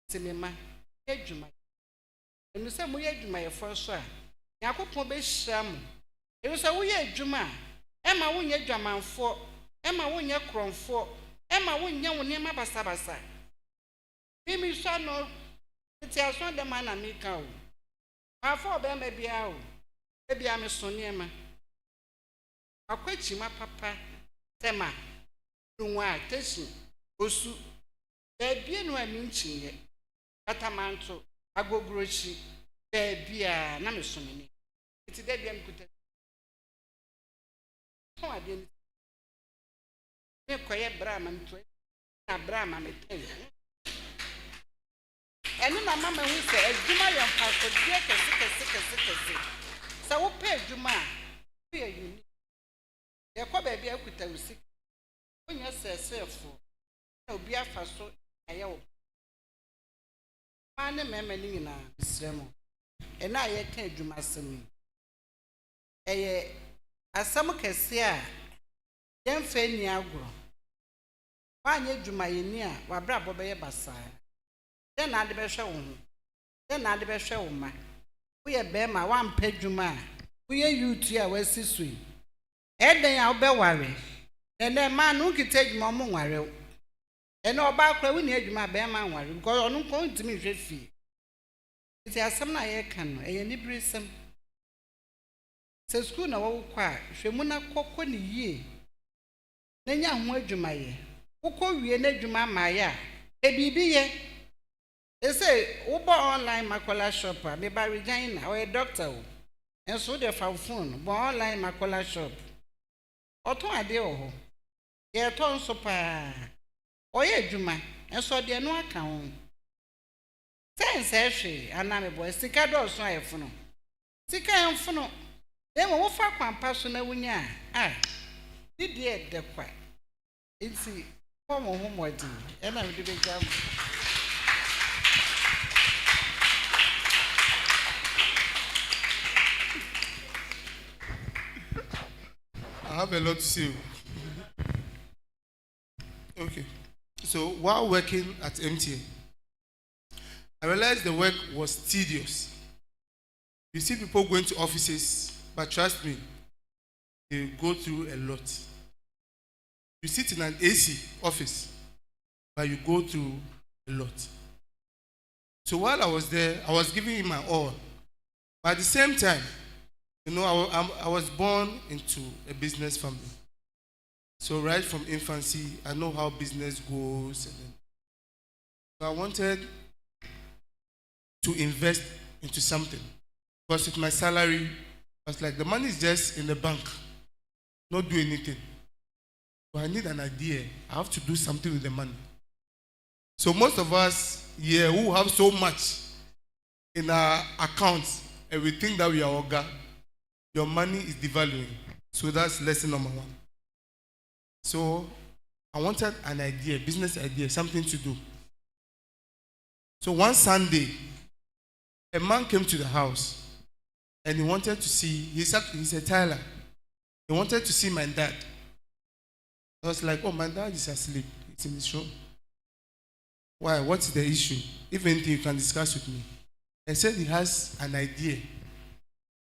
tinema adwuma enu sɛ mo yɛ adwuma yɛ fo so a Nyankopɔn bɛ hyira mo enu sɛ wo yɛ adwuma ɛma wo nyɛ dwamanfo ɛma wo nyɛ kronfo ɛma wo nyɛ wo nema basabasa mimi sha no ti aso de ma na mi ka o afọ be ma bia o e bia me so nema akwachi ma papa tema nwa teshi osu bia no ami nchiye atamanto agogrochi bia na me so ni ti de bia me kuta so ade ni me koye brama mto na brama me ten enu na mama hu se adwuma yɛ mpaso die kese sa wo pe adwuma a yɛ uni yɛ kɔ ba bia kuta usi onya sesefo na obi afa so ayɛ wo ma ne mema ni nyina sremo ɛna yɛ ka adwuma asɛm ɛyɛ asɛm kɛse a yɛmfa ni agoro wa anya adwuma yɛ ni a wabra bɔ bɛyɛ basaa den na de behwe wo ho den na de behwe wo ma wo ye be ma wa mpa dwuma a wo ye yutu a wasi sui eden a wo be ware ene ma no kita dwuma mo nware wo ene oba akra wo ni adwuma be ma nware because onu ko ntimi hwe fi ti asem na ye kan no eye ni brisem se school na wo kwa hwe mu na kokko ni yie na nya ho adwuma ye wo ko wie na adwuma ma ya e bibi ye. They say, Uber online makola shop, me ba Regina, or a doctor. And so they found phone, but online makola shop. Oto ade oho. Ye ton so pa. Oye juma, and so they no account. Sense ehwe, aname boy, sika do so ayefuno. Sika enfuno. Dem wo fa kwampa so na wunya. Ah. Did ye de kwa. Nti, come home modi. E na me de be jam. I have a lot to say. Okay. So while working at MTN, I realized the work was tedious. You see people going to offices, but trust me, they go through a lot. You sit in an AC office, but you go through a lot. So while I was there, I was giving it my all. But at the same time, you know, I was born into a business family. So right from infancy, I know how business goes. So I wanted to invest into something. Because with my salary, I was like, the money is just in the bank, not do anything. But I need an idea. I have to do something with the money. So most of us here who have so much in our accounts, and we think that we are Oga, your money is devaluing. So that's lesson number 1. So I wanted an idea, business idea, something to do. So one Sunday, a man came to the house and he wanted to see, he's a tailor. He wanted to see my dad. I was like, oh, my dad is asleep. It's in his room. Why? What's the issue? If anything, you can discuss with me. He said he has an idea,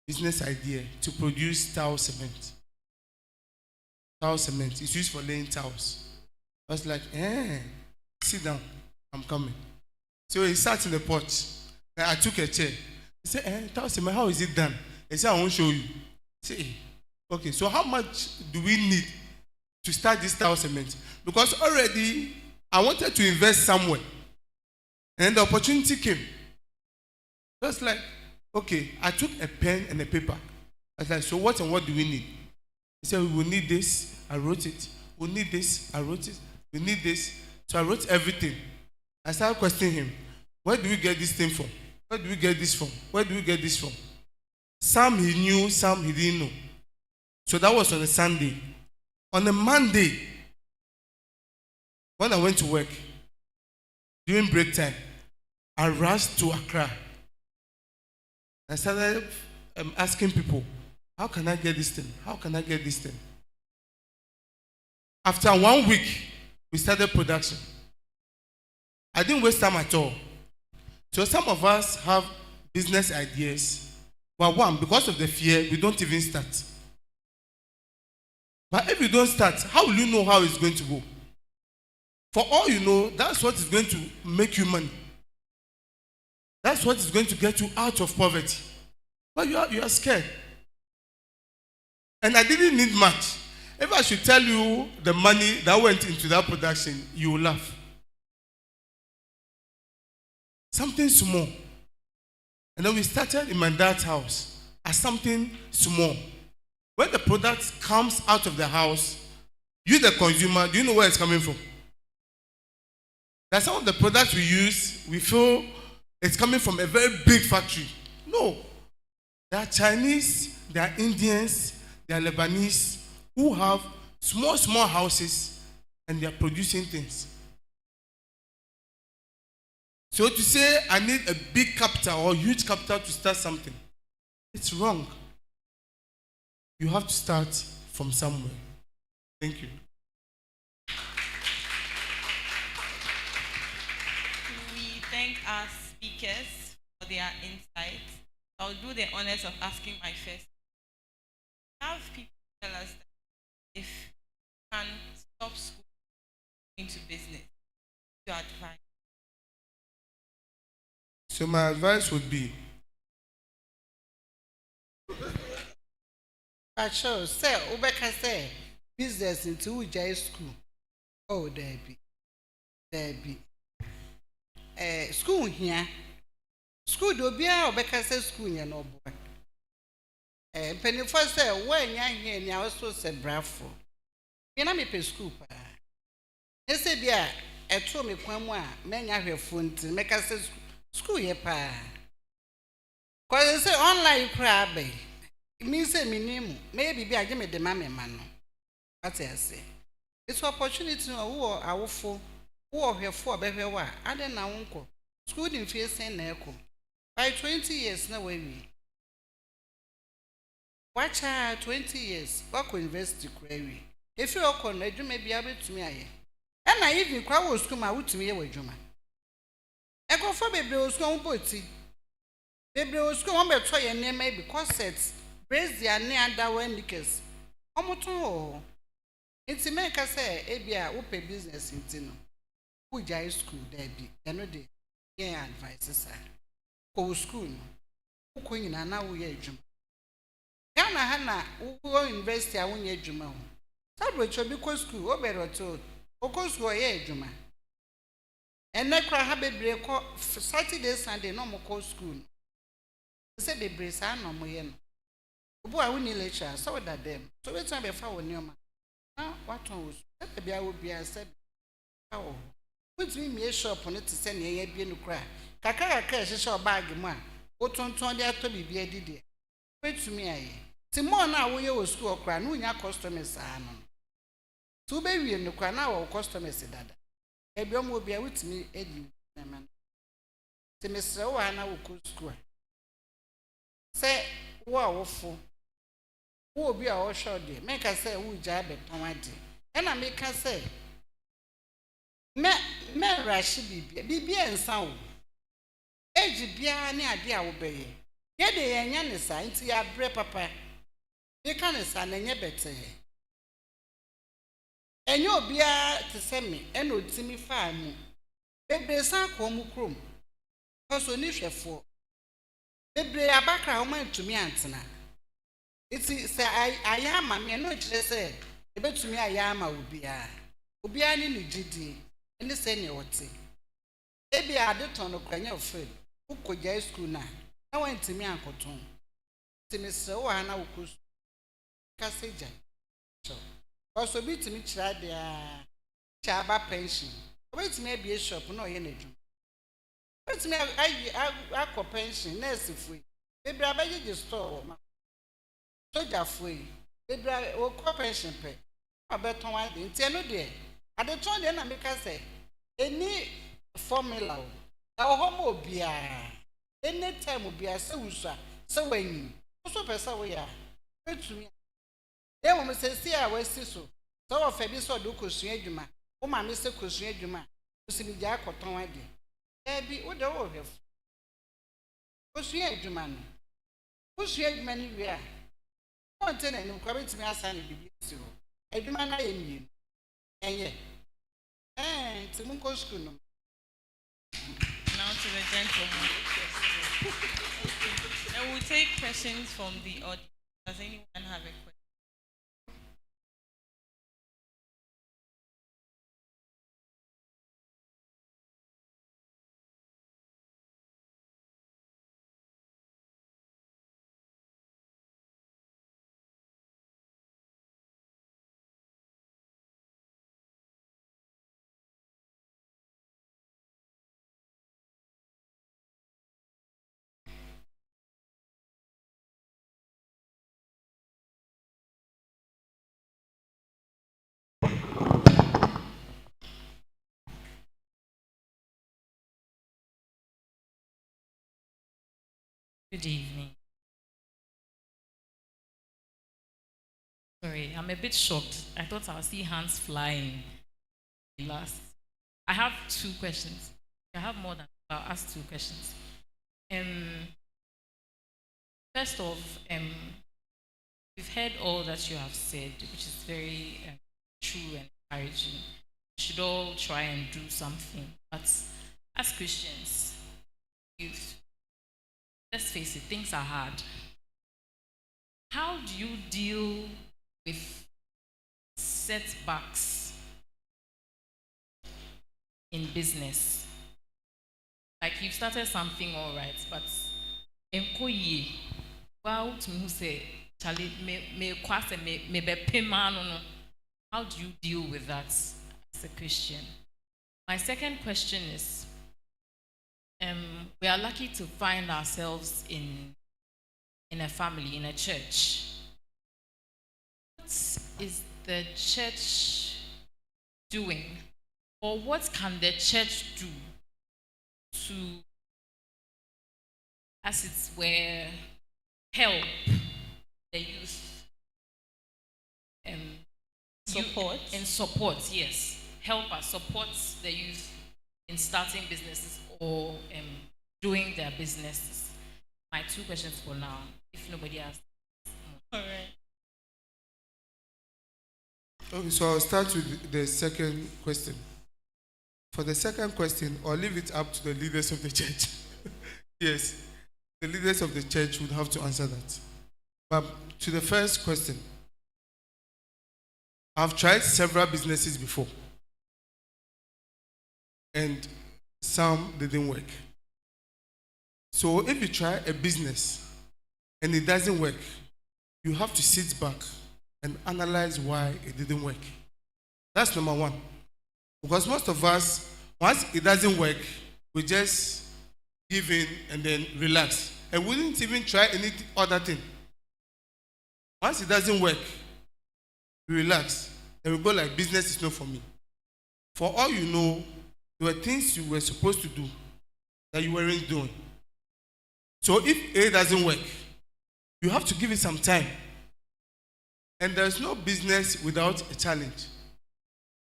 business idea, to produce tile cement. Tile cement is used for laying tiles. I was like, sit down. I'm coming. So he sat in the porch. I took a chair. He said, tile cement, how is it done? He said, I won't show you. I said, okay, so how much do we need to start this tile cement? Because already I wanted to invest somewhere. And the opportunity came. Just like, okay, I took a pen and a paper. I was like, so what and what do we need? He said, we will need this. I wrote it. We need this. I wrote it. We need this. So I wrote everything. I started questioning him. Where do we get this thing from? Where do we get this from? Where do we get this from? Some he knew, some he didn't know. So that was on a Sunday. On a Monday, when I went to work, during break time, I rushed to Accra. I started asking people, how can I get this thing? How can I get this thing? After 1 week, we started production. I didn't waste time at all. So some of us have business ideas, but one, because of the fear, we don't even start. But if you don't start, how will you know how it's going to go? For all you know, that's what is going to make you money. That's what is going to get you out of poverty. But you are scared. And I didn't need much. If I should tell you the money that went into that production, you will laugh. Something small. And then we started in my dad's house as something small. When the product comes out of the house, you the consumer, do you know where it's coming from? That some of the products we use, we feel it's coming from a very big factory. No. There are Chinese, there are Indians, there are Lebanese who have small houses and they are producing things. So to say I need a big capital or huge capital to start something, it's wrong. You have to start from somewhere. Thank you. We thank our speakers for their insights. I'll do the honors of asking my first. Have people tell us that if you can stop school into business, your advice. So my advice would be, Pacho, say, Ubeka say, business into Ujai school. Oh, there be. School here. School do be a Ubeka say school here no boy. Penny first say, when you're here, you also say bravo. You know me pay school pa. You say be a told me Kwamwa, men have your phone to make us school here pa. Cause they say online crab. Me say me name maybe be I give me the mammy man. What I say. It's opportunity who are our four, who are here for baby. I don't know uncle. School in face and echo. By 20 years no way we. Watch her 20 years. Work university query. If you are connected, you may be able to me. And I even crowd school my wood to me with Juma. I go for baby was going booty. Baby was going to try and name maybe corsets. Praise the near that one because Omoto. It's a make us say, Abia, who pay business in Tino. Who jai school there be, and no day. Yeah, advice, sir. Go school. Who queen and now we are Juma. Yana Hana, who go university, I won't yet Juma. Sabro shall be co school, or better told. Or go school, yeah, Juma. And never have a break Saturday, Sunday, no more co school. Say the brace, I no more. Boy, I won't lecture, so that them. So it's not before when you're now, what was that? I would be a said, oh, put me a shop on it to send a being cry. Kaka cash a shop bag, man. What on 20 to be a did. Wait to me, Timon na wo ye wo school okra no nya customers ano. To be wie no kwa na wo customers dada. Ebiom obi a wutimi edi na man. Timesre wo ana wo ko school. Say wo a wo fo. Wo obi a wo show de. Make I say wo gya beton ade. E na make I say me rush bibia ensa wo. Eji bia ne ade a wo beye. Ye de yenya ne sa nti ya bre papa. Ye kan ne sa na nye bete. Enye obia te se me e na otimi fa mu. Bebre san ko mu krom. Koso ni hwefo. Bebre abakra ho man tumi antena. Iti se ayama me no kire se e betumi ayama obia. Obia ni ni gidi. Eni se ne wote. Ebi ade ton no kwanya ofred. Ukoja school na wantimi ankoton. Timi se wo ana wokus kaseja. So also bitimi kira de a chaba pension. Obetimi abie shop na oye na dwum. Obetimi akọ pension nurse fui. Bebre abaye store ma. Soja fui. Bebre wo kọ pension pe. Abeton ade nti eno de. Ade ton de na meka say any formula o. Homo obia. Anytime obia se wusa se wanyi. So pesa wo ya. Betumi. E mo se si a wasi so. So wo fa bi so do kosua adwuma. Wo ma me se kosua adwuma. Wo si bi ja akoton ade. E bi wo de wo hwef. Kosua adwuma no. Kosua adwuma ni wi a. Wonte na ni kwa betumi asa ne bibi si ho. Adwuma na ye mi. Enye. Ti mun ko school no. Now to the gentleman. And we'll take questions from the audience. Does anyone have a question? Good evening. Sorry, I'm a bit shocked. I thought I'll see hands flying last. I have 2 questions. I have more than I'll ask 2 questions. First off, we've heard all that you have said, which is very true and encouraging. We should all try and do something. But as Christians, let's face it, things are hard. How do you deal with setbacks in business? Like you've started something all right, but wow, to me say, Charlie, how do you deal with that as a Christian? My second question is, we are lucky to find ourselves in a family, in a church. What is the church doing, or what can the church do to, as it were, help the youth? Support? Support, yes. Help us support the youth in starting businesses or doing their businesses. My 2 questions for now, if nobody asks. All right. Okay, so I'll start with the second question. For the second question, I'll leave it up to the leaders of the church. Yes, the leaders of the church would have to answer that. But to the first question, I've tried several businesses before, and some didn't work. So if you try a business and it doesn't work, you have to sit back and analyze why it didn't work. That's number 1. Because most of us, once it doesn't work, we just give in and then relax. And we didn't even try any other thing. Once it doesn't work, you relax and we go like business is not for me. For all you know, there were things you were supposed to do that you weren't doing. So if A doesn't work, you have to give it some time. And there's no business without a challenge.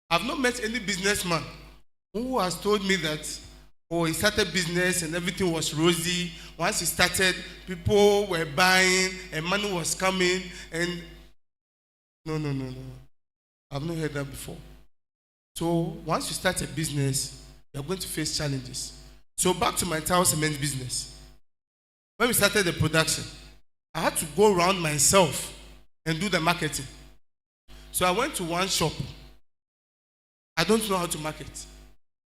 I've not met any businessman who has told me that, oh, he started business and everything was rosy. Once he started, people were buying and money was coming. And no. I've not heard that before. So once you start a business, you're going to face challenges. So back to my tile cement business. When we started the production, I had to go around myself and do the marketing. So I went to one shop. I don't know how to market.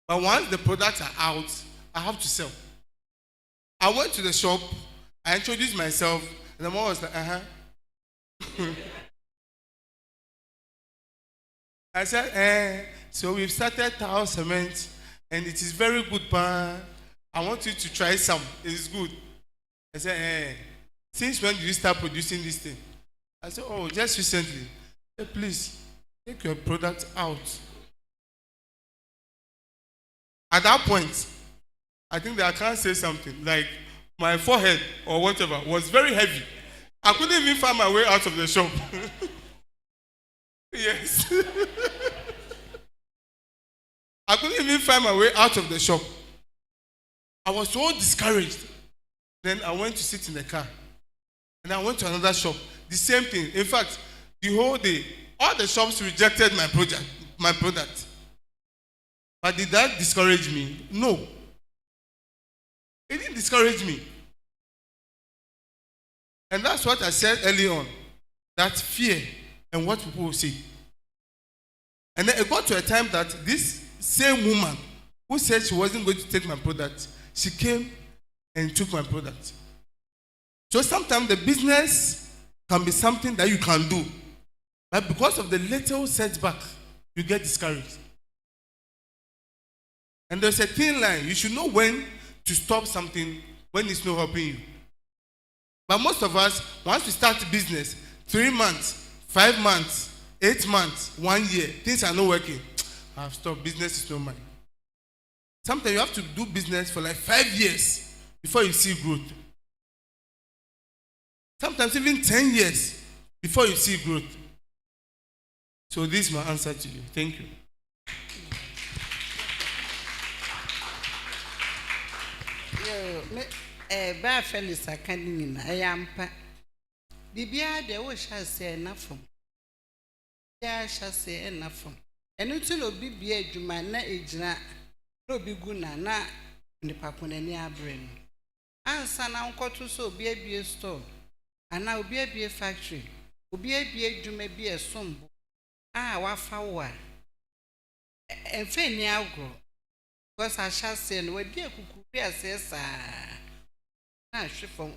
But once the products are out, I have to sell. I went to the shop, I introduced myself, and the mom was like, I said, so we've started tile cement, and it is very good, pa. I want you to try some. It's good. I said, since when did you start producing this thing? I said, oh, just recently. I said, please, take your product out. At that point, I think that I can't say something, like my forehead or whatever was very heavy. I couldn't even find my way out of the shop. Yes. I couldn't even find my way out of the shop. I was so discouraged. Then I went to sit in the car. And I went to another shop. The same thing. In fact, the whole day, all the shops rejected my product. But did that discourage me? No. It didn't discourage me. And that's what I said early on. That fear and what people will say. And then it got to a time that this same woman who said she wasn't going to take my product, she came and took my product. So sometimes the business can be something that you can do. But because of the little setback, you get discouraged. And there's a thin line. You should know when to stop something when it's not helping you. But most of us, once we start business, 3 months, 5 months, 8 months, 1 year, things are not working. I've stopped. Business is not mine. Sometimes you have to do business for like 5 years before you see growth. Sometimes even 10 years before you see growth. So this is my answer to you. Thank you. Ba Felix akani na ayampa. Bibia de wo sha se na fom. Ya sha se na fom. Enu tu no bibia adwuma na ejina no bi gu na nipa konani abre no. Ansa na nkoto so obi abie store ana obi abie factory obi abie adwuma bi esombo wafa wo a emfe ni agro because I shall say no we dey kukuri asesa na hwefo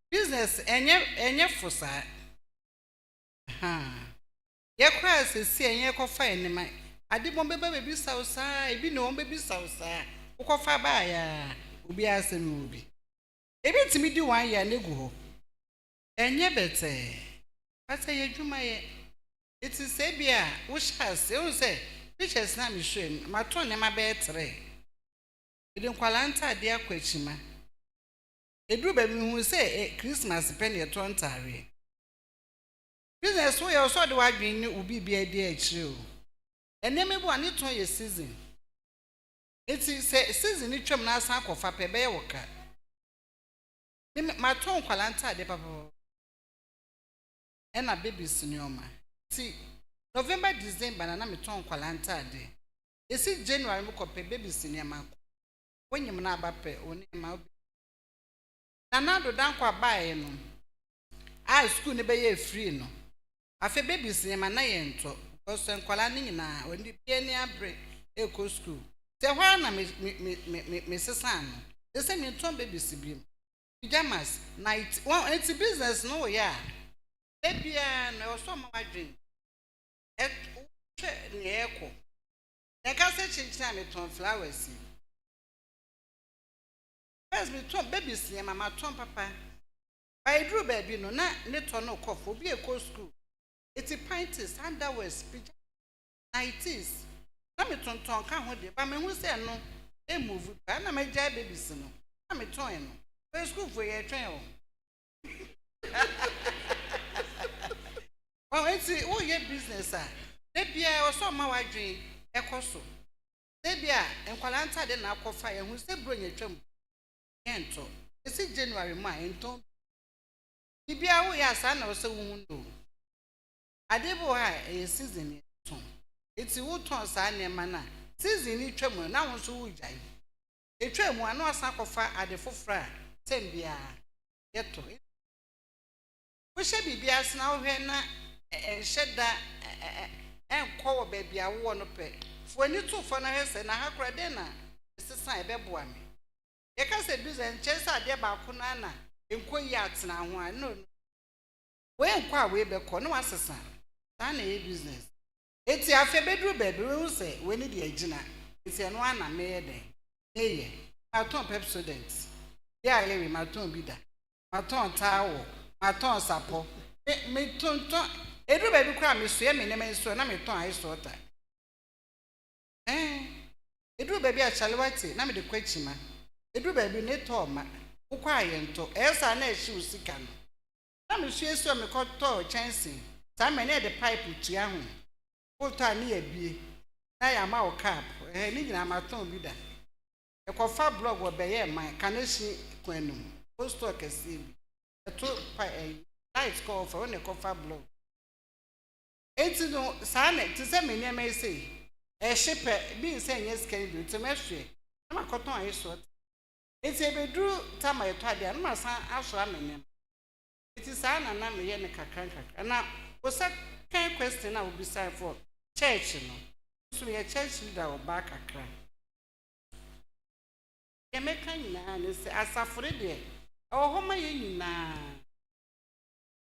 business enye fosa ye kwa asesi enye kofa enema ade bombe bebi sausa ebi no bebi sausa ukofa ba ya obi asem obi ebi timi di 1 year na gu ho enye bete asa ye dwuma ye it is say bia wo sha se o say pictures na me show ma to ne ma be 3 edi nkwalanta ade akwachima eduru ba mi hu say Christmas pen ye to ntare business wo ye so de wadwen ni obi bia de akire o eneme bu ani to ye season eti say season ni twam na asan akofa pe be ye woka ma to nkwalanta ade papa ena babies ni oma ti November December na me to nkwalanta ade esi January mo kope babies ni ma wonyim na abape oni ma na do dan kwa bae no school ne be ye free no afa babies ni ma na ye nto because nkwala ni nyina oni bia ni abre eko school se hwa na me sesa no they say me to babies bi pajamas night one it's business no ya ebia na so ma wadwen ni eko e ka se chinchina me to flowers first me to babies ni mama to papa By drew baby no na ne no cough obi e ko school. It's pints underwears pija 90s. Na me ton ka ho de ba me hu se no e move ba na me jai babies no. Na me ton no. By school for ye twen o. Oh, it's oh ye business ah. De bia o so ma wadwen e koso. De bia enkwala nta de na akofa ye hu se bro nya twam. Ento. It's January ma ento. Bibia wo ya sa na wo se wo hundo. Adebo ha e season ton. Eti wo ton sa na ma na. Season ni twam na wo so wo jai. E twam anu asa kofa ade fofra tem bia yeto. Wo she bibia sna wo hwe na sheda enko wo bibia wo no pe. Fo ni to fo na hese na hakura de na sesan e beboa me. Ye ka se business chese ade ba ko na na enko yi atena ho a no we enko a we be ko no asesa ta na e business eti afa bedru bedru we say we ni de agina eti no ana me ye den eye aton pepsodent ya lewe maton bida maton tawo maton sapo me tonton edru bedru kra me so ye me ne me so na me ton ai so ta edru bebi a chalewati na me de kwachima edru bebi ne to ma ukwa yento esa na eshi usika no na me hwe so me koto chance ta me ne de pipe tua ho ulta ni abie na ya ma o cap ni gina maton bi da e ko fa blog wo be ye man kaneshi kwanum post to kesi bi to light call for ne ko fa blog enti no sa na ti se me ne me sei e shipe bi se nye scan bi ti me hwe na makoton ayi so eti ebedru tama eto ade na masa aso amenem eti sa na me ye ne kakran na o second question na obi say for church no so ye church leader o ba kakra ye meka nyina ne se asafore de o ho ma ye nyina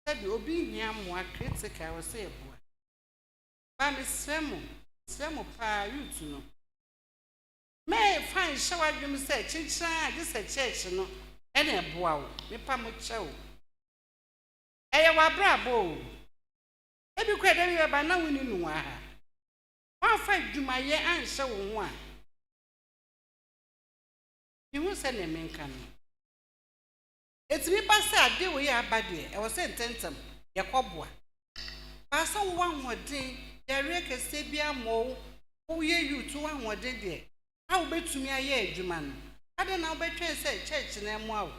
sabi obi hia moa critical o say eboa ba me semo pa youth no me fine shower dwem say chinchira this a church no e na eboa wo me pa mo chewo eye wa brabo ebi kwa de we ba na woni nu ha wa fa dwumaye anhye wo ho a ihu se na menka no etimi ba se ade wo ye abade e wo se ntentem ye koboa ba so wo anwodin ye reke se bia mo wo ye yutu anwodin de how betumi aye adwuma no ade na obetwe se church na emu awo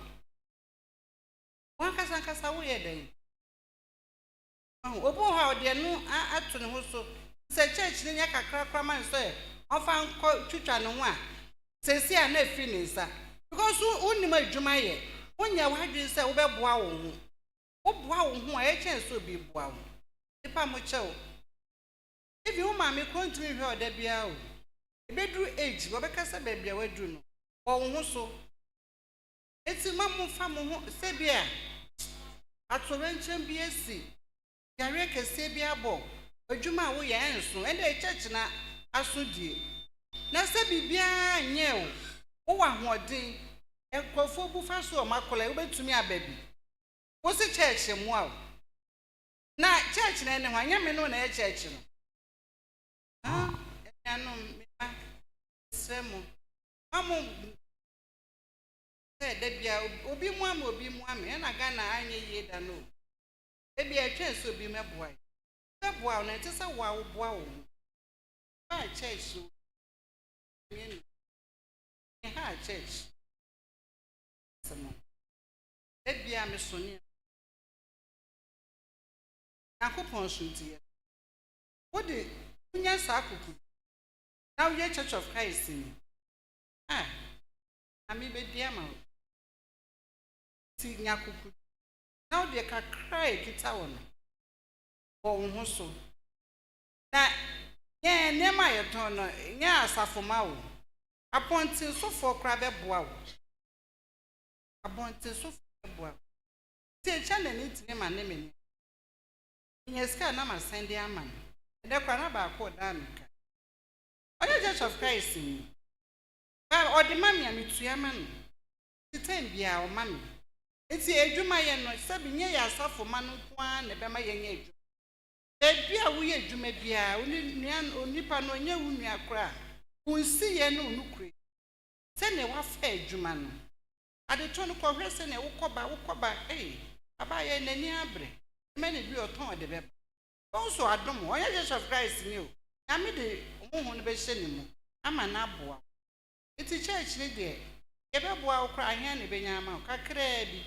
wan kasa wo ye den obo ha ode no ato ne ho so se church ne nya kakra kra man so e ofa nko twitwa ne ho a sesi a na efi ne nsa because unima adwuma ye wonya wadwe se wo beboa wo ho wo boa wo ho a e chen so bi boa wo ipa mo chewo ebi wo ma me kontimi hwe oda bia o ebedru age wo bekasa ba bia wadru no wo ho so eti mamu fa mo ho se bia atorenchen bi esi yare kese bia bo adwuma wo ye enso ende church na asodie na se bibia nye wo wa hoden ekofo bu fa so makola wo betumi ababi wo se church mu a na church na ene ho anya me no na church no anu me ma semo mamu se de bia obi mu ama na ga na anya yie da no e bia twen so bi meboa meboa na te se wa wo boa wo ba church so ni ha church samo e bia me so ni akopon so tie wo de nya sa akuku now ye Church of Christ ni ami be dia ma ti nya akuku now de ka cry kita wo no wo ho so na ye nema ye ton no nya asafo ma wo aponti so for kra be boa wo aponti so for boa ti channel ni ti ma ne me nya ska na ma send ama de kwa na ba ko da nka oye Church of Christ ni ba o de mami ami tuya ma no ti time bia o mami Enti edwuma ye no sabi nye ya asafo ma no kwa na be ma ye nye edwuma. Ebi a wo ye edwuma bia onipa no nye wo nua kra. Unsi ye no nukure. Se ne wa fa edwuma no. Ade to no ko hwe se ne wo koba aba ye nani abre. Me ne bi oton de be. Also adom o ye Jesus Christ ni o. Na me de omo no be hye ne mu. Ama na aboa. Iti church ni de ye be boa wo kra ahia ne be nya ma kakra bi.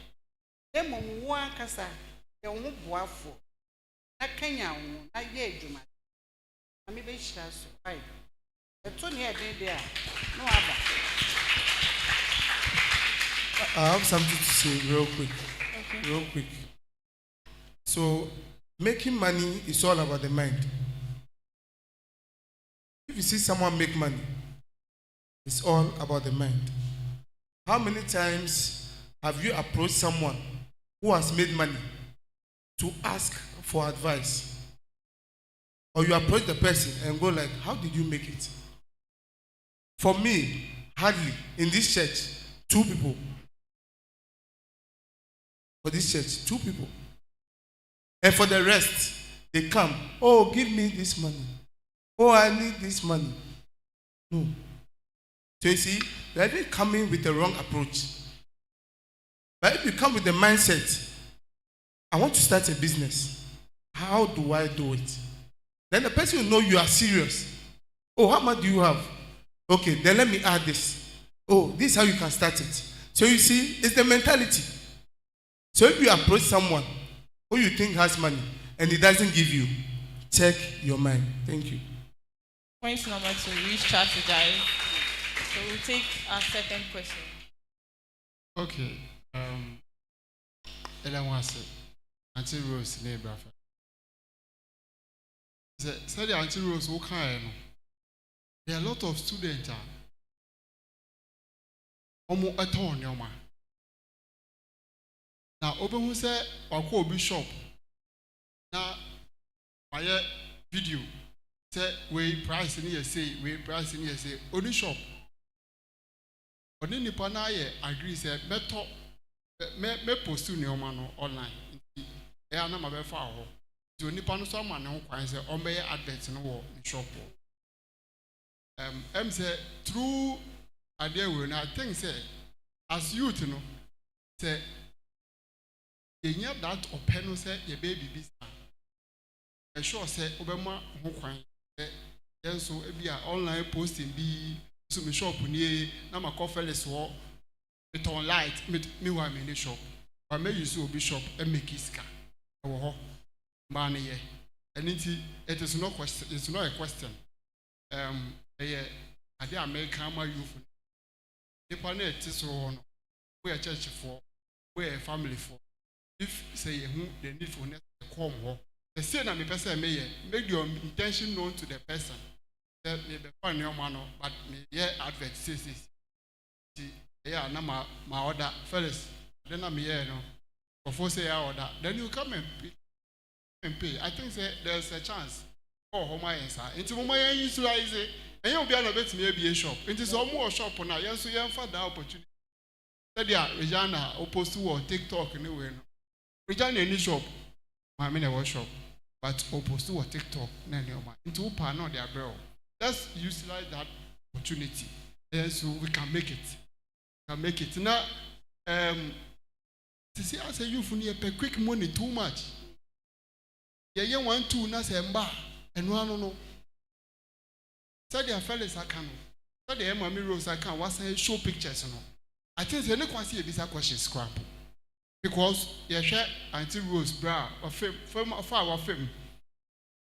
Emom wo ankasa ye wo boafo. Na kanya wo na ye edwuma. Na me be hyira so. Ai. Eto ne e de a no aba. I have something to say real quick. Okay. Real quick. So, making money is all about the mind. If you see someone make money, it's all about the mind. How many times have you approached someone who has made money to ask for advice? Or you approach the person and go like, how did you make it? For me, hardly, in this church, 2 people. For this church, 2 people. And for the rest, they come, oh, give me this money. Oh, I need this money. No. So you see, they are not coming with the wrong approach. But if you come with the mindset, I want to start a business. How do I do it? Then the person will know you are serious. Oh, how much do you have? Okay, then let me add this. Oh, this is how you can start it. So you see, it's the mentality. So if you approach someone who you think has money and he doesn't give you, check your mind. Thank you. Point number 2, re-strategize. So we'll take our second question. Okay. Ella wants it. Auntie Rose, neighbor. Say the Auntie Rose, what kind? There are a lot of students. Almost a ton, your man. Now, open who say, or call bishop. Now, my video say, we price in here, say, we price in here, say, only shop. Only Nipana agree, say, me post to your man online. I am not my far. So Nipano someone who can say, on my adverts in the shop. Say, through idea, when I think, say, as you to know, say, you have that open, say, your baby business. I sure say, Obama, who can, so be an online posting, be so me shop near, now my Felix war, it on light, me one in the shop, but may you so be shop and make his car. Oh, money, and it is no question, it's not a question. I dare make my youth. The planet is on, we are church for, we are family for. If say who the need for next come home, the same I person may make your intention known to the person. That may be fun your man, but me yeah advert says this. Yeah, now my order Felix. Then I'm here no. Before say I order, then you come and pay. I think say there's a chance. Oh, how my answer. Into my use to say, and you'll be able to be a shop. Into some more shop on yes, so you have the opportunity. That yeah, Regina opposed to TikTok anyway. Regina any shop. I mean a workshop. But opposed to TikTok, into panel their bro. Let's utilize that opportunity. And so we can make it. Now, to see as a youth need pay quick money too much. Yeah, 1 2 na say mba and no. Study a Felix account. Study a Mommy Rose account. What's a show pictures no. I think you can see this question scrap. Because you share Auntie Rose bra or film of our film.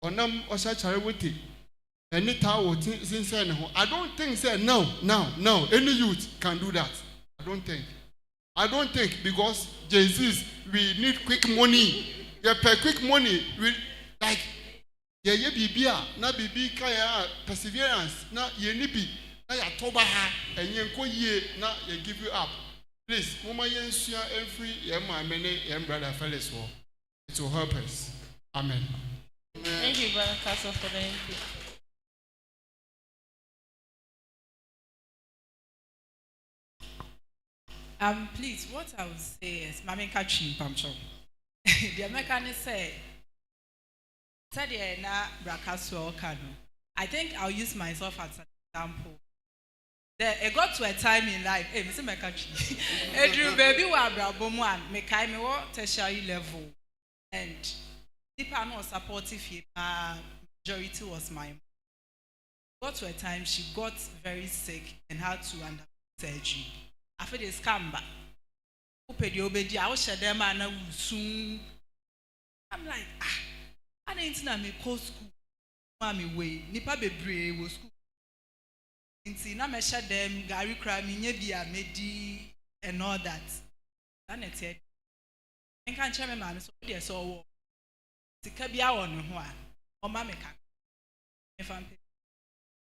Or none or such a witty. Any tower since I don't think say no. Any youth can do that. I don't think because Jesus we need quick money. You pay quick money. We like yeah bibia na bibi kaya perseverance na ye nibi na ya toba ha enye nko yie na ye give you up. Please, mama yensua every yema many yem brother Felix wo. It will help us. Amen. Thank you, Brother Castle, for the input. Please, what I would say is, Mami Kachim Pamcho. The American say, Sadia na Brakaso Kano. I think I'll use myself as an example. It got to a time in life, hey, Mr. Mekachi, Edru baby wa brabomwan, mekai me wo tertiary level, and people not supportive here. Majority was my mom. Got to a time she got very sick and had to undergo surgery. After this scamba, upedi obedi, I was share them and I will soon. I'm like, I didn't know me call school. Mommy way, nipa bebre was school. Inti na me share them, Gary cry me nyebia medi and all that. That it said. I can't share my man so they saw. Sika bia won ho a, o ma me ka. Me fam pe.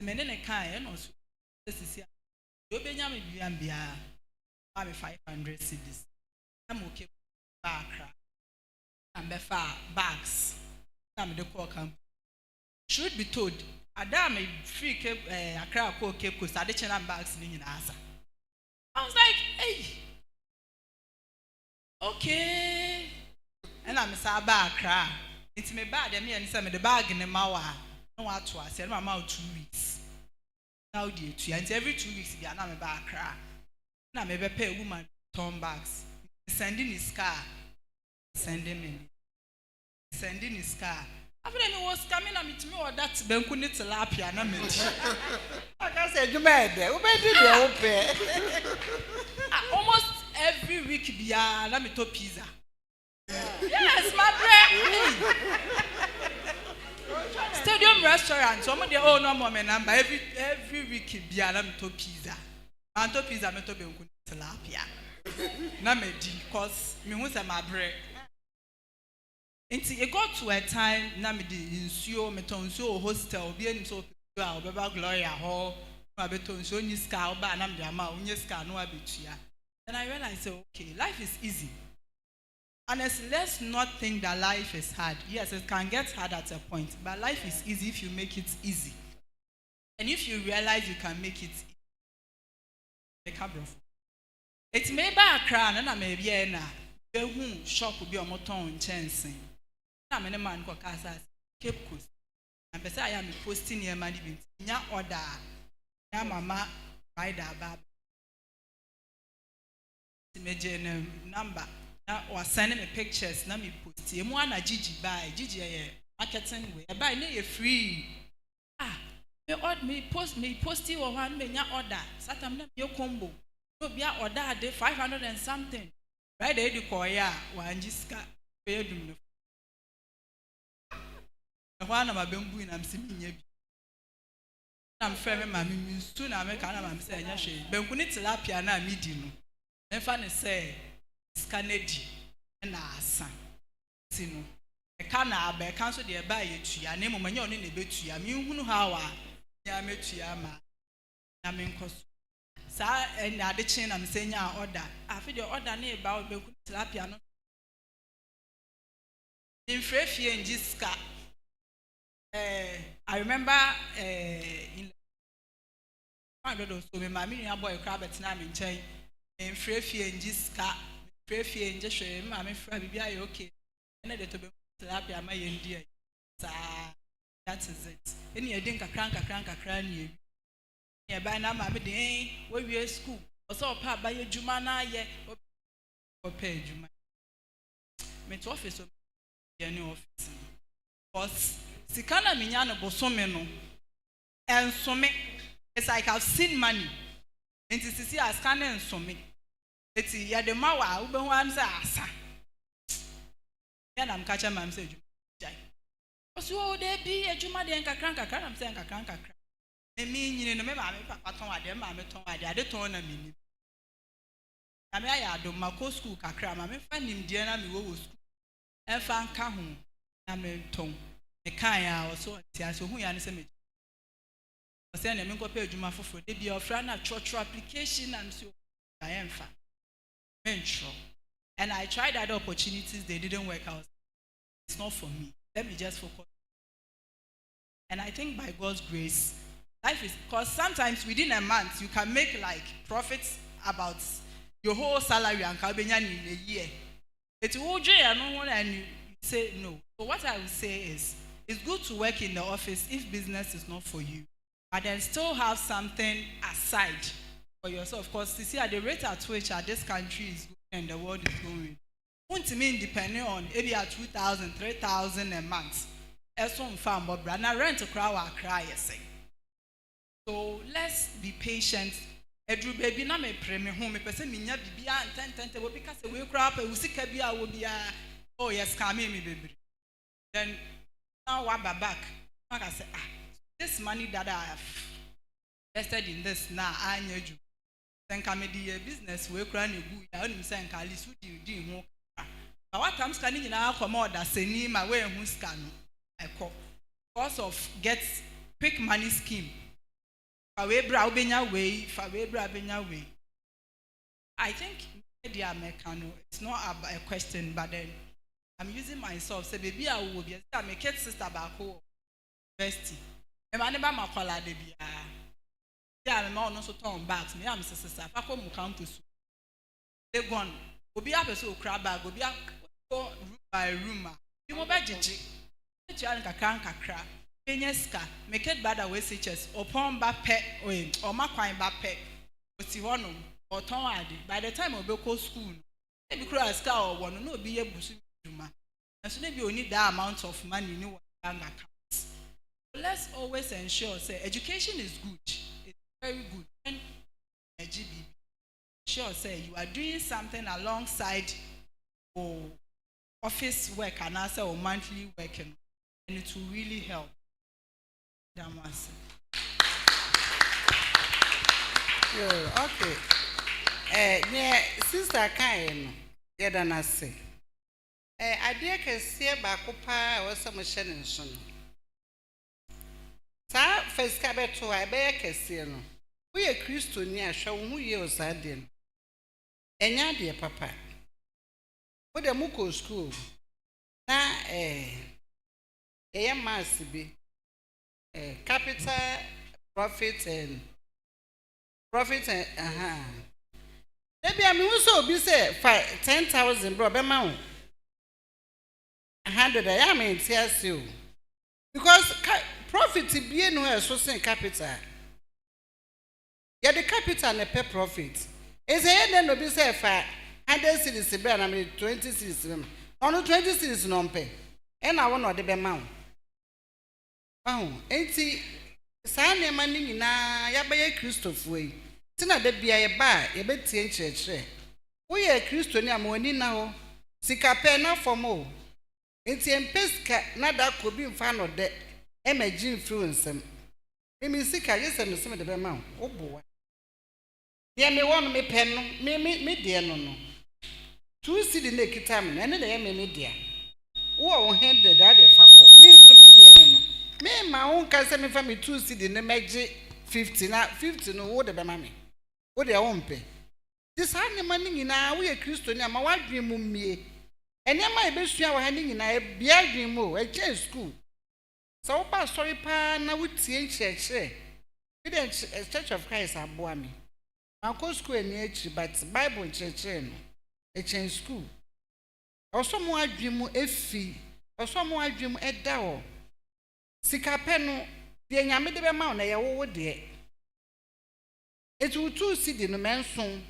Me ne kan e no so. Sisi a. Do be nya me biam bia. Ma me 500 cedis. I'm okay back. And be far bags. Na me de call camp. Should be told, Adam a free cape Accra call Cape Coast additional bags in answer. I was like, hey, okay. And I'm a bag cry. It's me bad, and me and some of the bag in the mawa. No, what to say, I'm out 2 weeks. Now, dear, and every 2 weeks, I'm a bag cry. Now, maybe pay a woman turn bags. Sending his car, sending me. Sending his car. After he was coming and meet me or that Benkuni tilapia na me. Like I said, you made it. Almost every week bia na me to pizza. Yes, my bread. Stadium restaurant, some of the own no more number every week bia na me to pizza. Man to pizza me to Benkuni tilapia. Na me di cause me hu say my bread. It got to a time na me di nsuo meton nsuo hostel bi anim so a obeba Gloria ho na beton nsuo ni ska oba na me ama onye ska no abetua. Then I realized okay, life is easy. Honestly, let's not think that life is hard. Yes, it can get hard at a point, but life is easy if you make it easy. And if you realize you can make it easy. It's maybe a crown na me bia na behu shop bi omoton chense. I'm a man called Casa Cape Coast. And besides, I am posting near money. Nya order. Nya mama rider bab. Imagine number. Now was sending me pictures. Now me post. You want a Gigi buy? Gigi marketing way. I buy ne free. Me order me post you or one me nya order. Satam na your combo. No be order de 500 and something. Right there you call ya one jiska. Pay them. One of my bamboo and I'm seeing I'm fair, mammy, soon I make an say, Benkuni tilapia na medium. Then funny say, Scanedi and son. Sino. A canna bear counsel dear by you to your name when you're in a bit to you. I mean, who how I met to Yama. I mean, cost. Sir, and I the chain I'm saying your order. I feel your order near about Benkuni tilapia. In Frefie and Jiska. I remember in I don't know, so my mommy and boy crab at Nam in Chain and Frefie and Jiska, Frefie and Joshua, Mammy Frabby, okay. And I did to be tilapia, my India. That is it. Any I think a crank you. Yeah, by now, Mammy, day where we are school. Or so, Papa, by your Jumana, yeah, or pay Juma. Met office of your new office. Because Sikana minyano bosomeno and some it's like I've seen money. And to see a scanner and some it's Yademawa, Uber one's asa. Then I'm catching my message. So there be a Juma de Cranka, I'm saying a cranka. I mean, you know, I them, I'm a ton, I did a ton of me. I mean, I do my co school, Kakram, I'm finding Diana, me go school. And found Kahun, I'm a tongue. A kaya or so, so who answer me. I send a mingo page for they be a friend of church application and so I am fine. And I tried other opportunities, they didn't work out. It's not for me. Let me just focus. And I think by God's grace, life is because sometimes within a month you can make like profits about your whole salary and kabenya in a year. It will no and you say no. So what I would say is, it's good to work in the office if business is not for you, but then still have something aside for yourself. Of course, you see at the rate at which this country is going and the world is going, won't mean depending on maybe at 2,000, 3,000 a month. As one farm, but brother rent a crowd or cry. So let's be patient. Edru baby na me pray me home me person minya bibia ntentente wo because we crop we sika bia wo bia oh yes come me baby. Then now what back I say this money that I have invested in this now anya ju then come the business we kra na gu ya onim say nka ali su di ho but what times can you now come order seni ma we hu ska no ekọ because of get quick money scheme. I think media mechano, it's not a question, but then I'm using myself. Say, baby, I will be a make it sister back home. Bestie. And I never makola de be. Yeah, I'm also turn back. Me, I'm sister. I come come to school. They gone. Will be up a so crab bag, will be up room by room. You will be judging. It's a crab. Penyeska make it bad away teachers upon bape or makwan bape otihono or tonadi by the time of go school maybe cross car or one no be able to do and so maybe you need that amount of money in your bank account. Let's always ensure say education is good, it's very good, and GB sure say you are doing something alongside or office work and also or monthly working, and it will really help. Okay. Sister Kaino, Yadana say. I dear can see about Copa or some Shannon son. Sa first cabin to I bear Cassiano. We are Christian near show who years I did. And ya dear papa. What a muko school. Na must be. Capital profit and maybe I mean also be say 10,000 bro amount 100 I am in TSU because profit be no so say capital yeah the capital and pay profit is then no be say 100 cities be na me 20 cities on 20 cities no pay and I want the amount. Enti saa nema ni nyina ya be Kristofo yi tina da bia ye ba ye betie nkyerɛkyerɛ wo ye Kristo ni amoni na ho sika pɛ na fomo enti empeska na da ko bi mfa no de emagi influence mimi sika yesɛ no sem de be ma wo boa ye me won me pɛ no me de no no 2 cedi na kita me na ne de ye me de wo 100 da de fa ko me so me de no me ma won ka se me fa me 2 cedi ne meje 50 na 50 no wo de be ma me wo de won pe this ane ma ni nyina wo ye Kristo ni ama wadwen mu mie ene ma e besua wa ha ni nyina e bia dwen mu e che school so wo pa sorry pa na wo tie nkyerɛkyerɛ we the Church of Christ aboa me akọ school eni echi but Bible nkyerɛkyerɛ no e chen school also mo adwen mu efi also mo adwen mu eda ho sika pɛ no de nyame de be ma na ye wo de etu 2 cedi no menson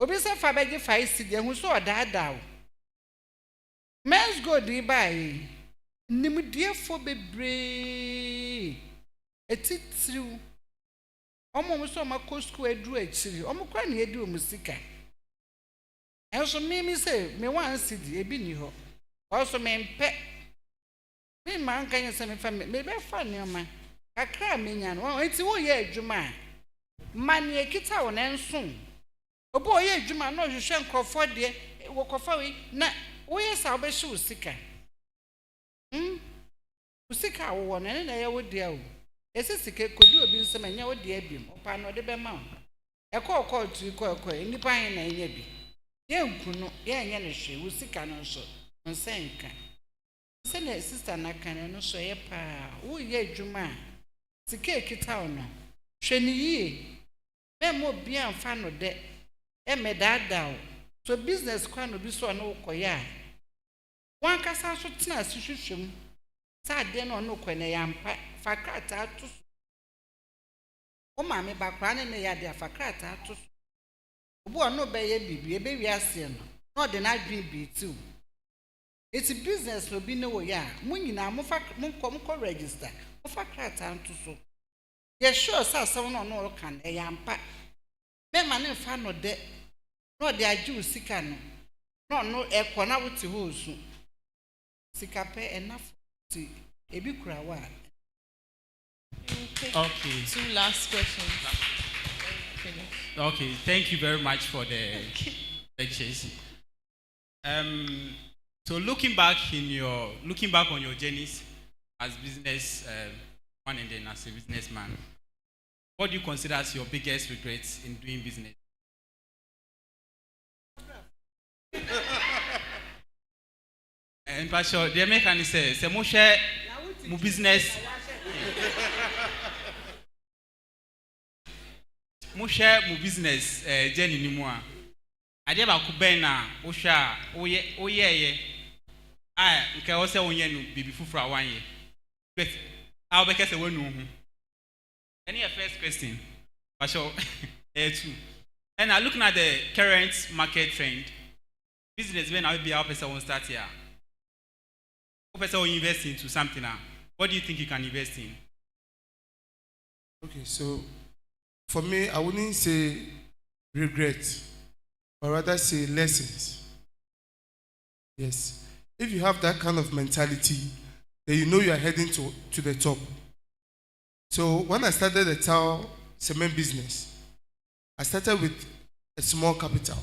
obi se fa beje 5 cedi ehu so odaada o men's go di bai nimdiefo bebre etitiriw omo so makọ school edu achiri omo kwa na edi omusika enso me say me 1 cedi ebi ni ho also me mpe me man kan se me fa me be fa ne ma kakra me nya no enti wo ye adwuma mani ekita wo na nso obo ye adwuma na ohwehwe nkrofo de wo kofa wi na wo ye sa obe hye usika usika wo na ne na ye wo de awo ese sika kodu obi nso manya wo de abim opa no de be ma wo ekọ tu ko nipa hin na enya bi ye nkunu ye enya ne hwe usika no nso nsenka se na sister na kan no so ye pa wo ye adwuma sika ekita wo no hwe ni yie me mo bia mfa no de me dada. So business kwan obi so no koya. Wan kasa so tena sihwehwem. Sa de no no kwane yampa fakrata to. O ma me bakra ne ya de fakrata to. Obo no be ye bibi e be wiase no. No de na dwen bi tu. It's a business no bi no ya. Munyina mo ko register. Mo fakrata to so. Ye sure sa no no kan e yampa. Me ma ne fa no de no de aju sika no. No ekọ na wote ho su. Sika pe enough to ebi kura wa. Okay. 2 last questions. Okay, thank you very much for the lectures. So looking back on your journeys as business man and then as a businessman, what do you consider as your biggest regrets in doing business? And Pastor, the American says, "Mo share mo business." Mo share mo business journey ni mo a. Ade ba ku ben na wo hwa oye nke wo se wonye no bibi fufura wanye. But how be kese wonu hu. Any first question? Pastor, two. And looking at the current market trend, business when I will be our person won't start here. Person will invest into something now. What do you think you can invest in? Okay, so for me, I wouldn't say regret, but rather say lessons. Yes. If you have that kind of mentality, then you know you are heading to the top. So when I started the tile cement business, I started with a small capital.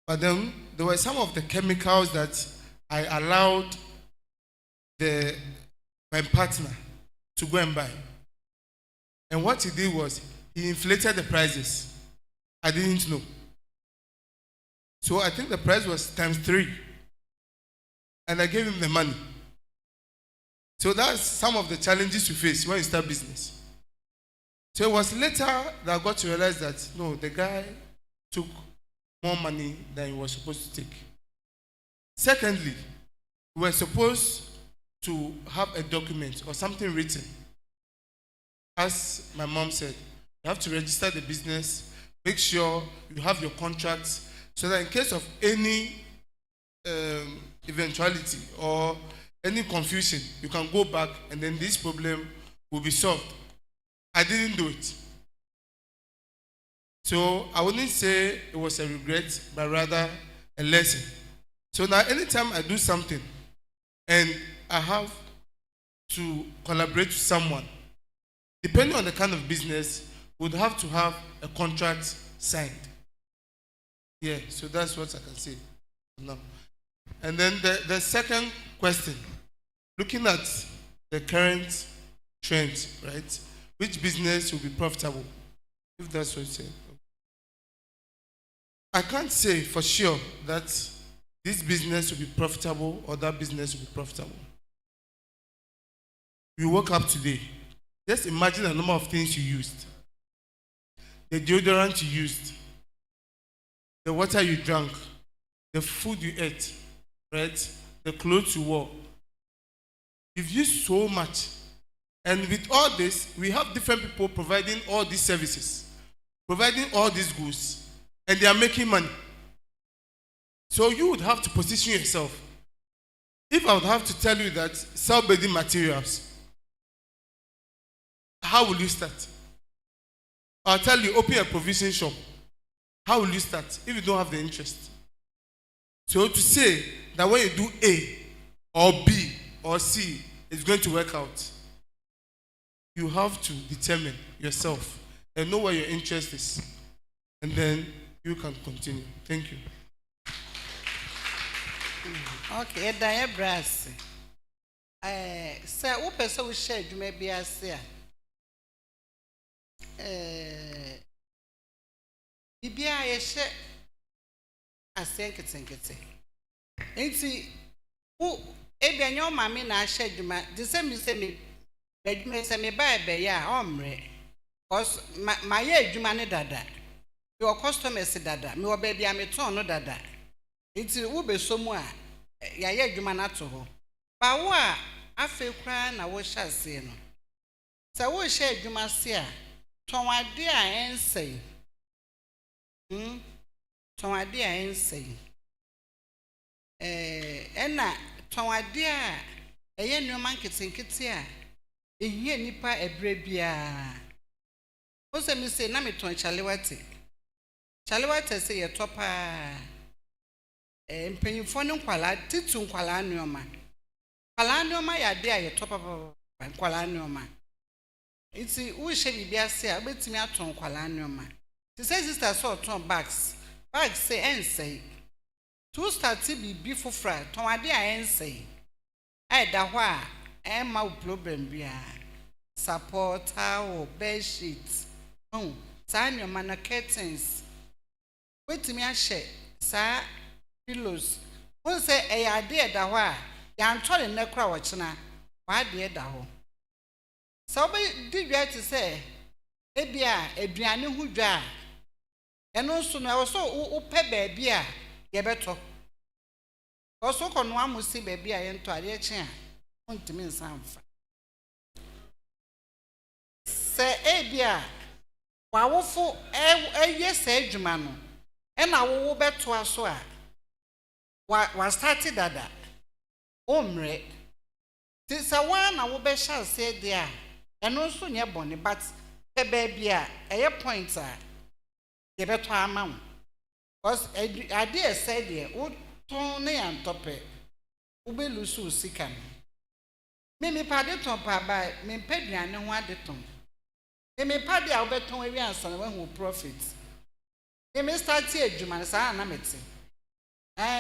But then there were some of the chemicals that I allowed my partner to go and buy. And what he did was he inflated the prices. I didn't know. So I think the price was ×3. And I gave him the money. So that's some of the challenges you face when you start business. So it was later that I got to realize that no, the guy took more money than he was supposed to take. Secondly, we were supposed to have a document or something written. As my mom said, you have to register the business, make sure you have your contracts, so that in case of any eventuality or any confusion, you can go back and then this problem will be solved. I didn't do it. So I wouldn't say it was a regret, but rather a lesson. So now anytime I do something and I have to collaborate with someone, depending on the kind of business, would have to have a contract signed. Yeah, so that's what I can say. No. And then the second question, looking at the current trends, right? Which business will be profitable? If that's what you say. I can't say for sure that this business will be profitable or that business will be profitable. You woke up today. Just imagine the number of things you used. The deodorant you used. The water you drank. The food you ate. Right? The clothes you wore. You've used so much. And with all this, we have different people providing all these services. Providing all these goods. And they are making money. So you would have to position yourself. If I would have to tell you that sell building materials, how will you start? I'll tell you, open a provision shop. How will you start if you don't have the interest? So to say that when you do A or B or C, it's going to work out, you have to determine yourself and know where your interest is. And then you can continue. Thank you. Okay, Daya Brass. Sir, what person will share you may be a sir? Bibia, I share a second. And see, who, Ebian, your mammy, I shared you the same as me, but you may say me by a bear, ombre. Because my age, you manage that. your customers dada me baby am ton no dada nti wo be so mu a ya ye adwuma na to ho ba wo a afa kura na wo hya se no sa wo hya adwuma se a ton ade a ensei ton ade a ensei ena ton ade a eye nneoma nketenkete a ehie nipa ebre bia o se mi se na me ton chalewate se ye topa mpanyimfo ne nkwala titu nkwala nneoma ya de a ye topa nkwala nneoma iti wo hye bibia se a betimi aton nkwala nneoma ti say sister so ton bags say ensei to start bibi fofra ton ade a ensei ai da ho a ma problem bia support how bed sheets sa nneoma na curtains wetimi ahye sa pillows won say ade da ho a ya ntore ne kra wo chena wa de da ho so be digwa ti say ebia aduane hu dwa eno so na wo so wo pe ba bia ye beto wo so ko no amusi ba bia ye nto ade chi a ontimi nsanfa se ebia wa wofo eye se adwuma no ena wo beto aso a wa start dada omre ti sa wa na wo be sha se de a eno so nye bone but e ba bia eye point a ye beto ama wo cause ade e say de wo ton ne yan tope wo be lusu sika me pade ton pa ba me paduane ho ade ton me pade a wo beton awi ansa na wo profit me start adwuma sa na mete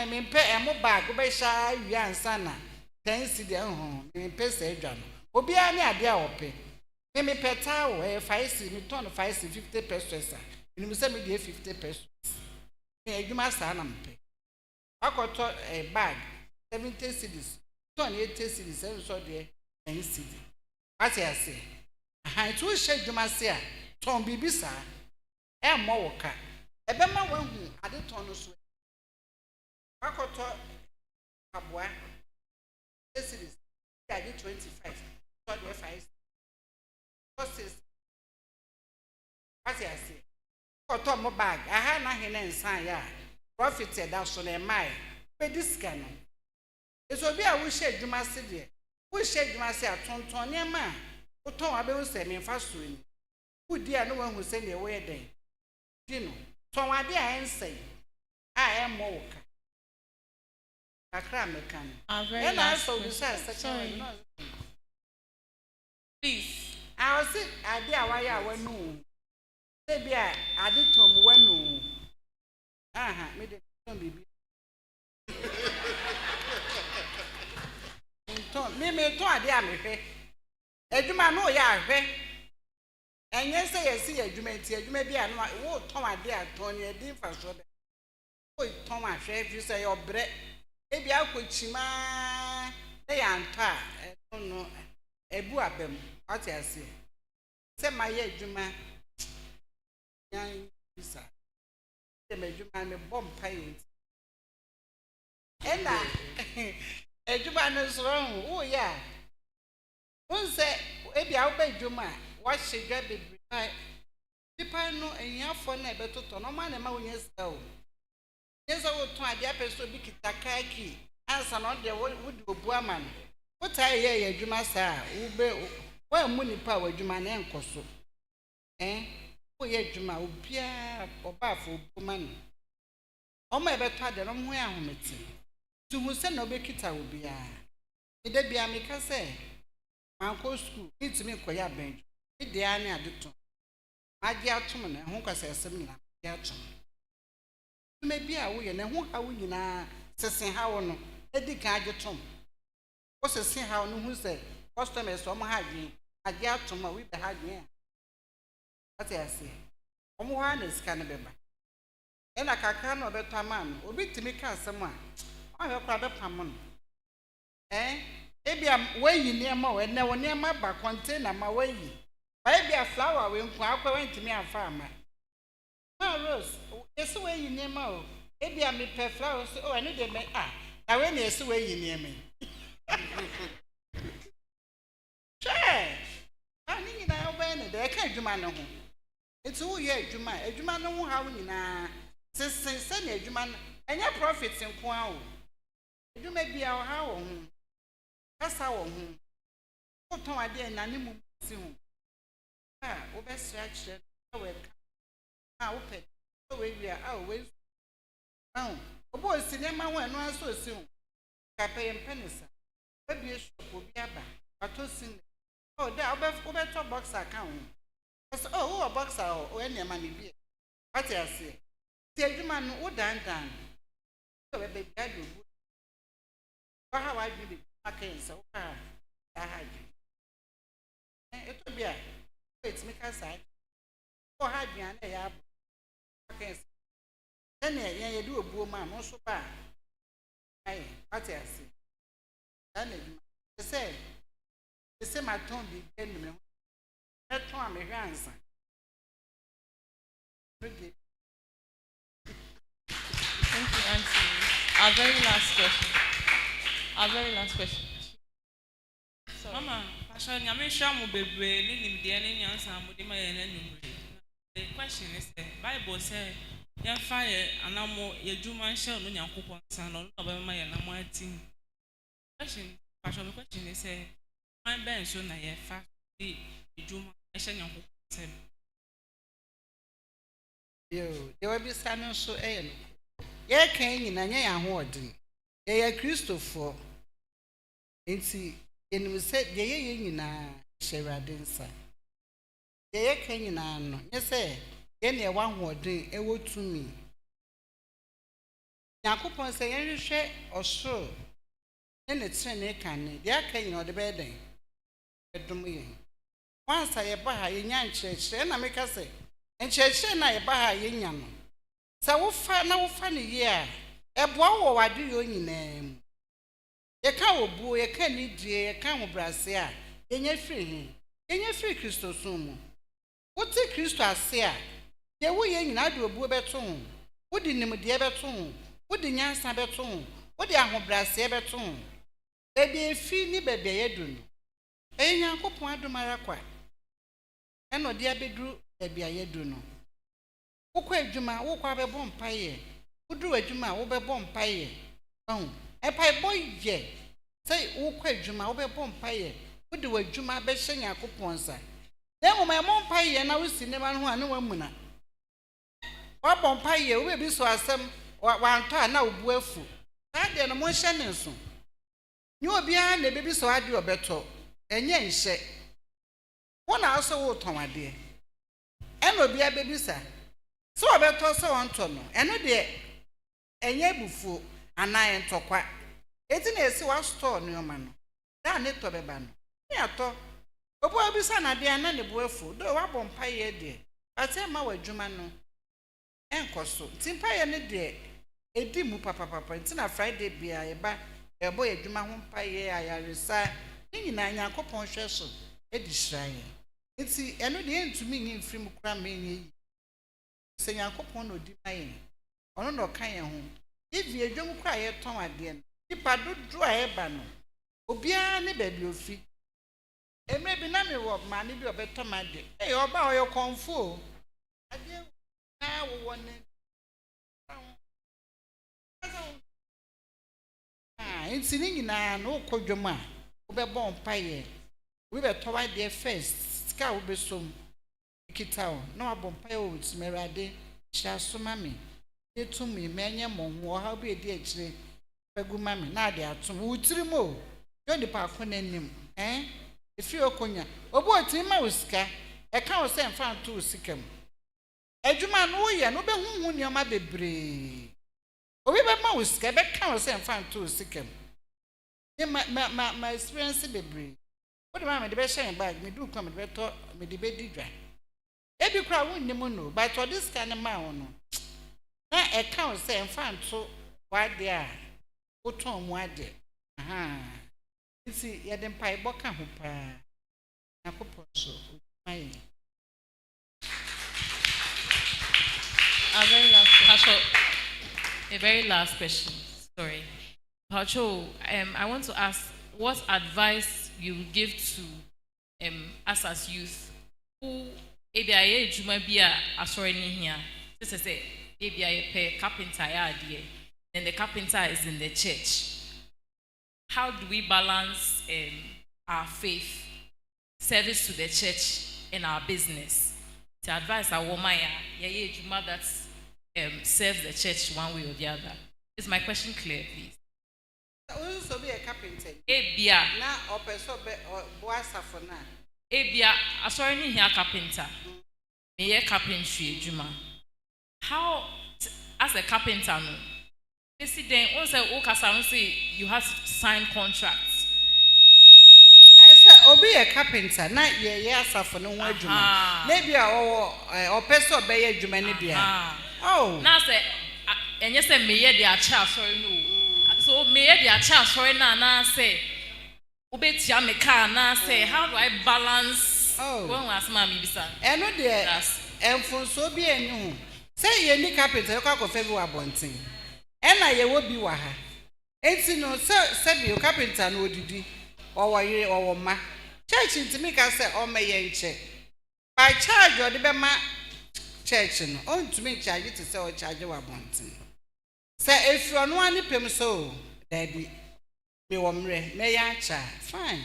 me pe emo bag wo be sha awi ansa na 10 cedi me pe se adwa no obi a ne ade a wo pe me peta wo 5 cedi me ton 5 cedi 50 pesos a me se me de 50 pesos me adwuma sa na mpe akoto bag 70 cedis ton 80 cedis so de 10 cedi ati ase tu hye adwuma se a ton bibi sa mo wo ka ebe ma wahu ade ton no so akoto aboa cedis ya di 25 so de 5 process ati ase akoto mo bag aha na hene nsan ya profit e da so na mai pe diska no eso bi a wo hye adwuma se de wo hye adwuma se a tonton ne ma wo ton abe wo se me fa so ni wo di a no wahu se ne wo ye den di no ton ade a ensei a mo wo ka akra mekan e na so bi sa second Please. I was say ade a wa ya wa nu se bi a ade tom wa nu me de ton bibi me ton ade a me hwe adwuma no ya ahwe enye se yesi adwuma nti adwuma bi a no wo ton ade a ton ne edi fa so be wo ton ahwe fi se yo bre e bi akochima e ya nta no ebu abem ati ase se maye adwuma yan bisa se me adwuma me bom paint ena adwuma no so wo ya unse ebi a wo ba adwuma wa hyeja bebre pipa no enyafo na ebetoto no ma na ma wonya sika o yesa wo ton ade apeso bi kitakaki ansa no de wo di obu ama no wo ta ye adwuma sa wo be wo mu nipa wa adwuma na enkoso wo ye adwuma obia obafo obu ma no o ma ebeto ade no ho ya homete tu hu se na obekita obia ide bia me ka se manko school itimi koya ben ide ani adeto agi atom na ho kwasa asem na agi atom me bia wo ye na ho ha wo nyina sesen ha wo no edi ka agi tom wo sesen ha no hu se customers o mo ha agi atom a we be ha dwen ati ase o mo ha na sika ne beba e na kaka na obeto aman obi timi ka asem a o he kwa be pam no ebia wayi niema we na woni niema ba container ma wayi ba ebia flower we nku akwa wantimi afa ama Rose, yes, away you name out. Maybe I make flowers. Oh, I need them. I went yes away you near me. Sure. I need now when they can't do my no. It's all year, Juma. A Juma no how we na. Since a Juma, and your profits in Kwao. You may be our how. That's our home. What time I did and animal soon. Over stretch it. Open. We are always. Oh, boy, cinema went on so soon. Cape and Penisa. Maybe a shop will be about. But to sing. Oh, there, over top box account. Oh, a boxer or any money be. What I say. Tell you, man, who done. So, baby, I do. How I do it. Okay, so I had you. It will be a. It's make us side. Oh, had you and a yab. Okay. Then you do a woman, also bad. Hey, what I say. Then they say my tongue be genuine. That time my grandson. Thank you, Auntie. Our very last question. Mama, Pastor, I'm sure I'm be living the enemy answer. The question is, the Bible says, "Young fire and no more. Your Juman shall no young coupon son or about my and I'm waiting." Question, Pastor, the question is, my bench so na ye fast the Juman shall young coupon. There will be standing so ill. Ye came in and ye are hoarding. Ye are Christopher. Inti, and we said, ye in a Sheradinsa. Ye came in an, yes, sir. Any one hoarding, a word to me. Yakupon say, any share or so. Then it's a can, they are carrying on the bedding. Once I buy a young church, and I make us say, and church and I buy a young. So we'll find no funny year. A boy, what do you name? A cow boy, a candy, a cow brassia, in your free Christo sumo. What's a Christo say? Ye wo ye nyina do obuo beton. Wo di nim de beton. Wo di nyansa beton. Wo di ahobrase beton. E de fi ni bebe ye do no. E nyankopon adomara kwa. E no de abeduru bebe ye do no. Wo kwa adwuma, wo kwa bebo mpaye. Wo duru adwuma, wo bebo mpaye. E pai boy ye. Say wo kwa adwuma, wo bebo mpaye. Wo di adwuma be hye nyankopon sa. Na mo ma mo mpaye na wo sinema no ane wa muna. Wabompa ye we bi so asem wanto na obu afu ade no mo hye ne so nye obi a na bebi so ade obeto enye nhye wona aso wo ton ade eno obi a bebi sa so obeto so wonto no eno de enye bufu anan ntokwa eti na esi wa store no ma no da ne to beba no ya to obu obi sa na de na ne bu afu do wabompa ye de ate ma wadwuma no enkoso timpa ye ne de edi mu papa ntina Friday bia ye ba ebo ye dwuma ho mpa ye ayaresa ni nyina Nyankopon hwe so edi hran nti eno de entumi nyi mfiri mu kura me nyi se Nyankopon no di maye ono no kan ye ho ivi edwom kura ye ton ade no ipa dodo a ye ba no obia ne ba bi ofi emre bi na me wo ma ne bi obeto ma de oba oyo konfo ade na wo wone nti ni nyina no kodwom a wo be bon paye we be to wa de first ska wo be som ikitawo na wa bon paye wo timerade hia soma me etum me menye monwo ha be di akire paguma me na de atom wo tirimo yo ni pa ko nanim efi okonya obo otima wo sika e ka wo se mfa nto wo sika mu adwuma no ye no be huhu nioma bebre obi be ma wo sika be ka wo se mfa nto wo sika mu my experience bebre what am I the best shine bag me do come me to me the be didwa e bi kra won nim no but for this kind of man no na e ka wo se mfa nto wade a wo ton mu ade isi ye de mpa ibo ka ho pa na kopɔ so mai A very last question. A very last question. Sorry. Pacho, I want to ask what advice you would give to us as youth who ABIA Juma Bia Asori here. This is a ABIA pay carpenter idea. Then the carpenter is in the church. How do we balance our faith, service to the church, and our business? To advise our woman, Juma that serves the church one way or the other. Is my question clear, please? Also be a carpenter. Ebia. Na opeso be boasa for na. Ebia, asori ni here carpenter. Me here carpentry Juma. How as a carpenter no? Then also say you have to sign contracts. I said obi a carpenter na ye asafo no ho adwuma. Na bia opeso be ye adwuma ne bia. Oh. Na say enye say me ye dia cha sorry no. So me ye dia cha sorry na say obetia me car na say how do I balance when was mama bisa. Eno de enfonso bi eni ho. Say ye ni carpenter you kwa fe bi wa bonten. Ena ye wo bi wa ha. Enti no se bi carpenter no odidi. Owo yire owo ma. Church ntimi ka say o me ye nche. By charge o de be ma church no. O ntimi charge to say o charge wa bonten. Say if you no ani pem so, daddy me wo mre me ya cha. Fine.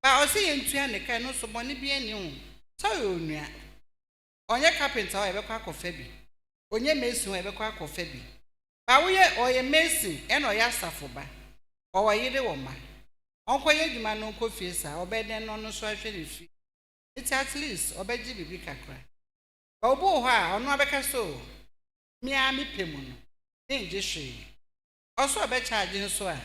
But o say entua ne kai no so boni bi ani ho. So yo nua. Onye carpenter o e be kwa kofa bi. Onye mason o e be kwa kofa bi. Ba wo ye oye mason e no ya safo ba. O wo yire wo ma. Onko ye dwuma no ko fie sa obeden no no so ahwe ne fi. It at least obeji bibi kakra. Ba obo ho a ono abeka so mi a mi pemu no. Nje hwe. Oso obe charge nso a.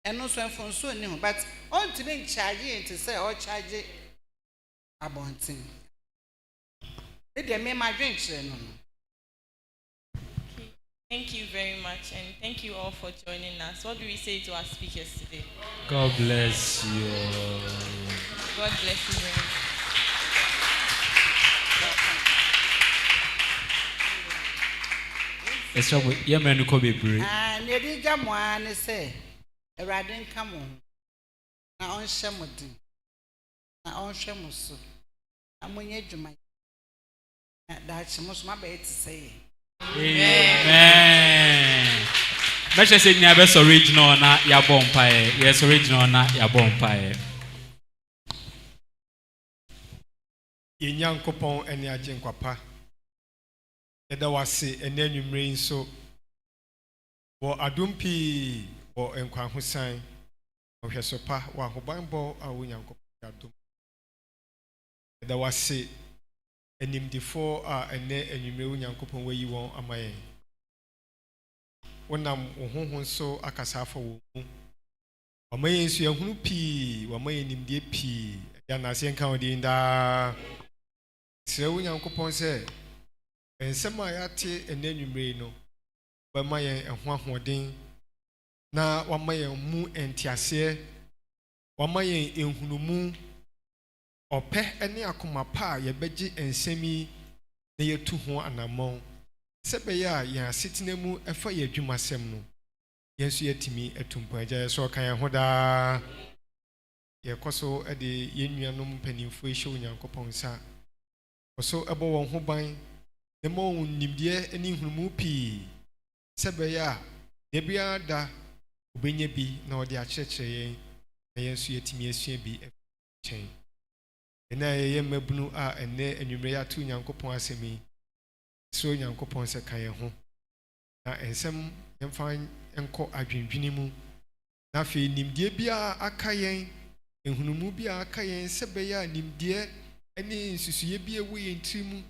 Eno so enfon so ni ho but on to be charge into say or charge abontin. E dey me ma drink chere no. Thank you very much, and thank you all for joining us. What do we say to our speakers today? God bless you. God bless you very much. Amenuglo be brave. Nedi jamo ani say Erade nka mo na onhye mo din na onhwe mo so amonye dwuma na dachi mo so ma be ti say Amen. Make sure say nya be original na ya bompa yes original na ya bompa Ye Nyankopon ene agyenkwapa eda wase ene anwumre nso wo adumpi wo enkwa hosan ohwesopa wo ahobanbɔ a wo Nyankopon adum eda wase enimdifo a ene anwumre wo Nyankopon wayi won amayen wonam wo honhon so akasa afa wo mu amayen nso yahunu pi wamayen nimdie pi ya na se nka odin da sɛ wo Nyankopon sɛ ensɛm a yate ene anwumre no bama yen ɛho ahoden na wama yen mu entiase wama yen enhunumu opɛ ene akoma pa a yɛbɛgye ensɛmi na yɛtu ho anamɔn sɛ bɛyɛ a yɛn asetena mu ɛfa yɛ adwumasɛm no yɛn so yɛtimi atumpa agya so ɔka yɛn ho daa yɛkɔ so de yɛn nuanom mpanimfo ehyɛ Onyankopɔn nsa ɔso ɛbɔ wɔn ho ban na ma wɔn nimdeɛ ne nhunumu pii sɛ bɛyɛ a deɛ biara da obɛnya bi na ɔde akyerɛkyerɛ yɛn na yɛn so yɛtumi asua bi kyɛn ɛna yɛyɛ mmabunu a ɛnɛ anwummerɛ yɛato Onyankopɔn asɛm yi so Onyankopɔn sɛ ka yɛn ho na nsɛm yɛmfa nkɔ adwendwene mu na afei nimdeɛ biara aka yɛn nhunumu biara aka yɛn sɛ bɛyɛ a nimdeɛ ne nsusuiɛ bi ɛwɔ yɛn tiri mu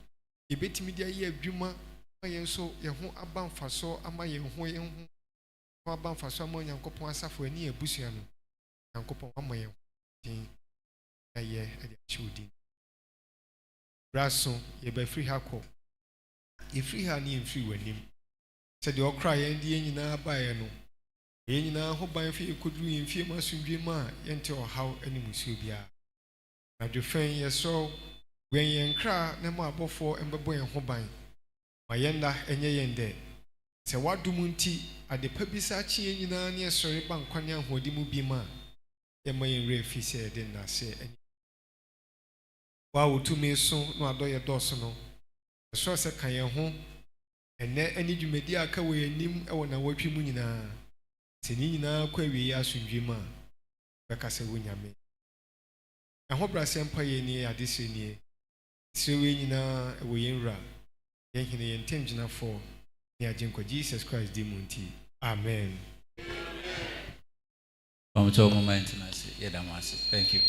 yɛbɛtumi de ayɛ adwuma ma yɛn so yɛn ho aba mfaso ama yɛn ho aba mfaso ama Onyankopɔn asafo ani abusua no Onyankopɔn ama yɛn din ayɛ ade ahyɛ din braso yɛbɛfiri ha kɔ yɛfiri ha ne yɛmfiri w'anim sɛdeɛ ɔkra yɛn de yɛn nyinaa baeɛ no yɛn nyinaa ho ban fi yɛkɔduru yɛn fie ma asomdwe mu a yɛnte ɔhaw ne musuo biara na dwefɛn yɛsɔ wɛn yɛn kra na ma abɔfoɔ mbɛbɔ yɛn ho ban Mayenda enye yende. Se wadum nti adepa bi sa chi nyina ne sori bankwane ahodi mu bi ma ye mayen refi se de na se wa wotumi so no adoye doso no so se kan ye ho ene ani dwumadi aka wo yanim e wona watwi mu nyina se ni nyina kwa wi ya asundwe ma beka se wo nyame eho brase mpa ye ni adese ni se we nyina e wo yenra ye hine ye ntemgyina for ni ajenko Jesus Christ di munti amen. Thank you.